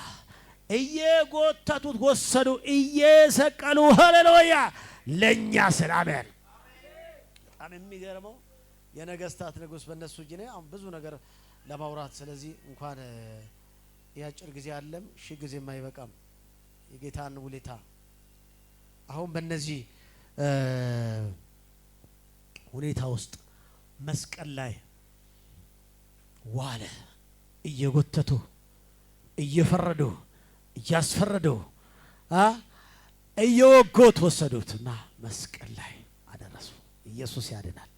እየጎተቱት ወሰዱ፣ እየሰቀሉ። ሃሌሉያ ለኛ ሰላም። አሜን። በጣም የሚገርመው የነገስታት ንጉስ በእነሱ እጅ ነው። አሁን ብዙ ነገር ለማውራት ስለዚህ እንኳን ያጭር ጊዜ አለም 1000 ጊዜ የማይበቃም የጌታን ውለታ አሁን በእነዚህ ሁኔታ ውስጥ መስቀል ላይ ዋለ። እየጎተቱ እየፈረዱ እያስፈረዱ እየወጎት ወሰዱትና መስቀል ላይ አደረሱ። ኢየሱስ ያድናል።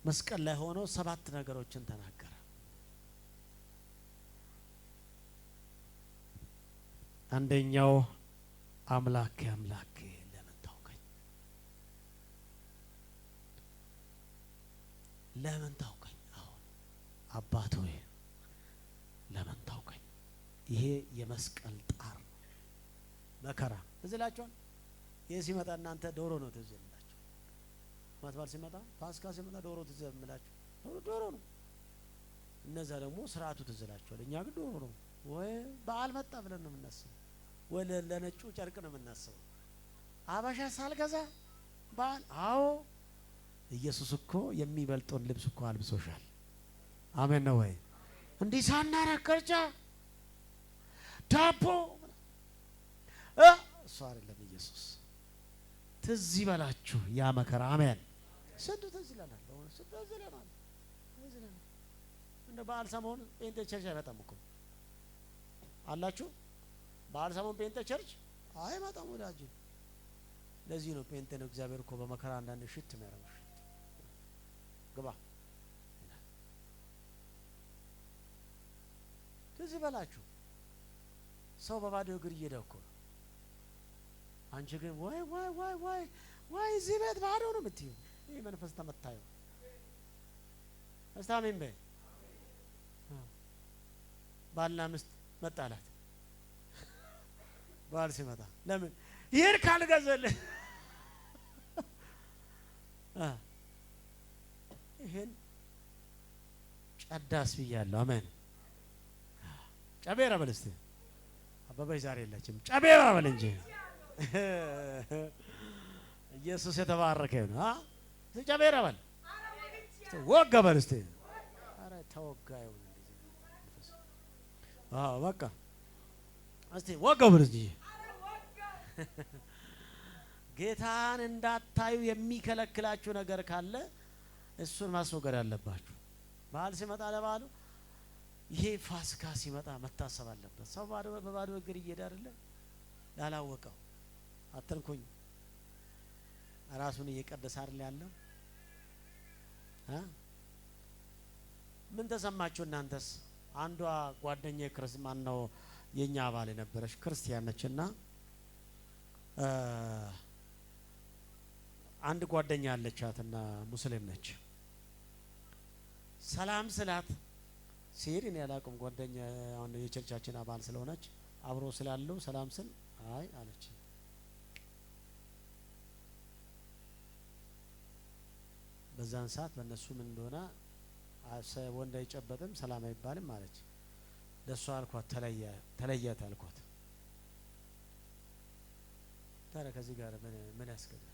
መስቀል ላይ ሆኖ 7 ነገሮችን ተናገረ። አንደኛው አምላኬ አምላኬ ለምን ታውከኝ? ለምን ታውከኝ? አሁን አባት ሆይ ለምን ታውከኝ? ይሄ የመስቀል ጣር መከራ እዝላችኋል። ይሄ ሲመጣ እናንተ ዶሮ ነው ትዝ የሚላችሁ። ማትባል ሲመጣ ፋሲካ ሲመጣ ዶሮ ትዝ የሚላችሁ ዶሮ ነው። እነዛ ደግሞ ስርዓቱ ትዝ ይላችኋል። እኛ ግን ዶሮ ነው ወይ በዓል መጣ ብለን ነው የምናስበው፣ ወይ ለነጩ ጨርቅ ነው የምናስበው። አበሻ ሳልገዛ በዓል። አዎ ኢየሱስ እኮ የሚበልጠውን ልብስ እኮ አልብሶሻል። አሜን ነው ወይ? እንዲህ ሳናረከርቻ ዳቦ እሱ አይደለም ኢየሱስ። ትዝ ይበላችሁ ያ መከራ። አሜን። ስንቱ ትዝ ይለናል። ስንቱ ትዝ ይለናል። እንደ በዓል ሰሞን ጴንጤ ቸርች አይመጣም እኮ አላችሁ። በዓል ሰሞን ጴንጤ ቸርች አይመጣም ወዳጅ። ለዚህ ነው ጴንጤ ነው እግዚአብሔር እኮ በመከራ አንዳንድ ሽት የሚያደርገው። ግባ ትዝ ይበላችሁ። ሰው በባዶ እግር እየሄደ እኮ ነው። አንቺ ግን ወይ ወይ ወይ ወይ ወይ እዚህ ቤት ባዶ ነው የምትይው። ይህ መንፈስ ተመታዩ። አስታሚን በይ። ባልና ሚስት መጣላት ባል ሲመጣ ለምን ይሄን ካልገዛልህ ይሄን ጨዳስ ብያለሁ። አሜን። ጨቤራ በል እስቲ። አበበች ዛሬ የለችም። ጨቤራ በል እንጂ ኢየሱስ የተባረከ ይሁን። ጨቤራ በል ወጋ በል እስቲ። ኧረ ተወጋ ይሁን በቃ እስቲ ወጋ በል እስቲ። ጌታን እንዳታዩ የሚከለክላችሁ ነገር ካለ እሱን ማስወገድ አለባችሁ። በዓል ሲመጣ ለበዓሉ ይሄ ፋሲካ ሲመጣ መታሰብ አለበት። ሰው በባዶ እግር እየሄደ አይደለ? ላላወቀው አትንኩኝ ራሱን እየቀደሰ አይደል ያለው? ምን ተሰማችሁ እናንተስ? አንዷ ጓደኛዬ ክርስቲያን ነው የኛ አባል የነበረች ክርስቲያን ነችና አንድ ጓደኛ አለቻትና ሙስሊም ነች። ሰላም ስላት ሲሄድ እኔ አላውቅም። ጓደኛ አሁን የቸርቻችን አባል ስለሆነች አብሮ ስላለው ሰላም ስል አይ አለች። በዛን ሰዓት በእነሱ ምን እንደሆነ ወንድ አይጨበጥም ሰላም አይባልም አለች። ለሷ አልኳት ተለያት አልኳት። ታዲያ ከዚህ ጋር ምን ያስከዳል?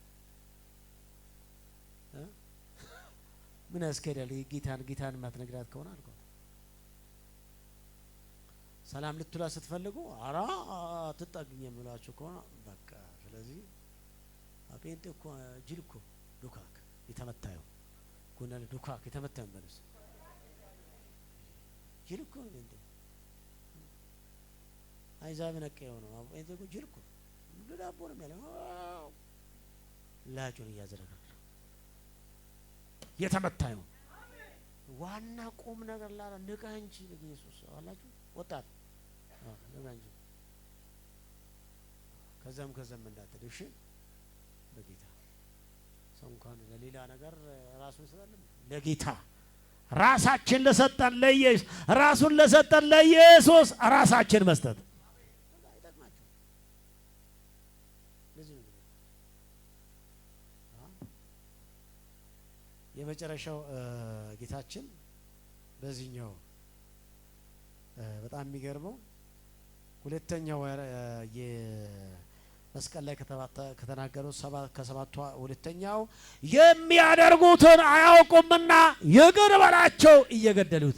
ምን ያስከዳል? ጌታን ማትነግራት ከሆነ አልኳት። ሰላም ልትላ ስትፈልጉ አራ አትጣግኝ የምላችሁ ከሆነ በቃ ስለዚህ አጴንጤ እኮ ጅል እኮ ዱካክ የተመታየው ጎናለ ዱካክ የተመታየው በለስ ጅል እኮ እንዴ አይዛብ ነቀየው ነው። አጴንጤ እኮ ጅል እኮ ዳቦ ነው የሚያለው ላጩን እያዘረጋል የተመታየው ዋና ቁም ነገር ላላ ንቃ እንጂ ኢየሱስ አላችሁ ወጣት ንቃ እንጂ ከዛም እንዳትደሽ በጌታ ሰው እንኳን ለሌላ ነገር ራሱን ሰጠን ለጌታ ራሳችን ለሰጠን ለኢየሱስ ራሱን ለሰጠን ለኢየሱስ ራሳችን መስጠት አይጠቅማችሁ። ለዚህ ነው የመጨረሻው ጌታችን በዚህኛው በጣም የሚገርመው ሁለተኛው የመስቀል ላይ ከተናገረው ከሰባቱ ሁለተኛው የሚያደርጉትን አያውቁምና ይቅር በላቸው እየገደሉት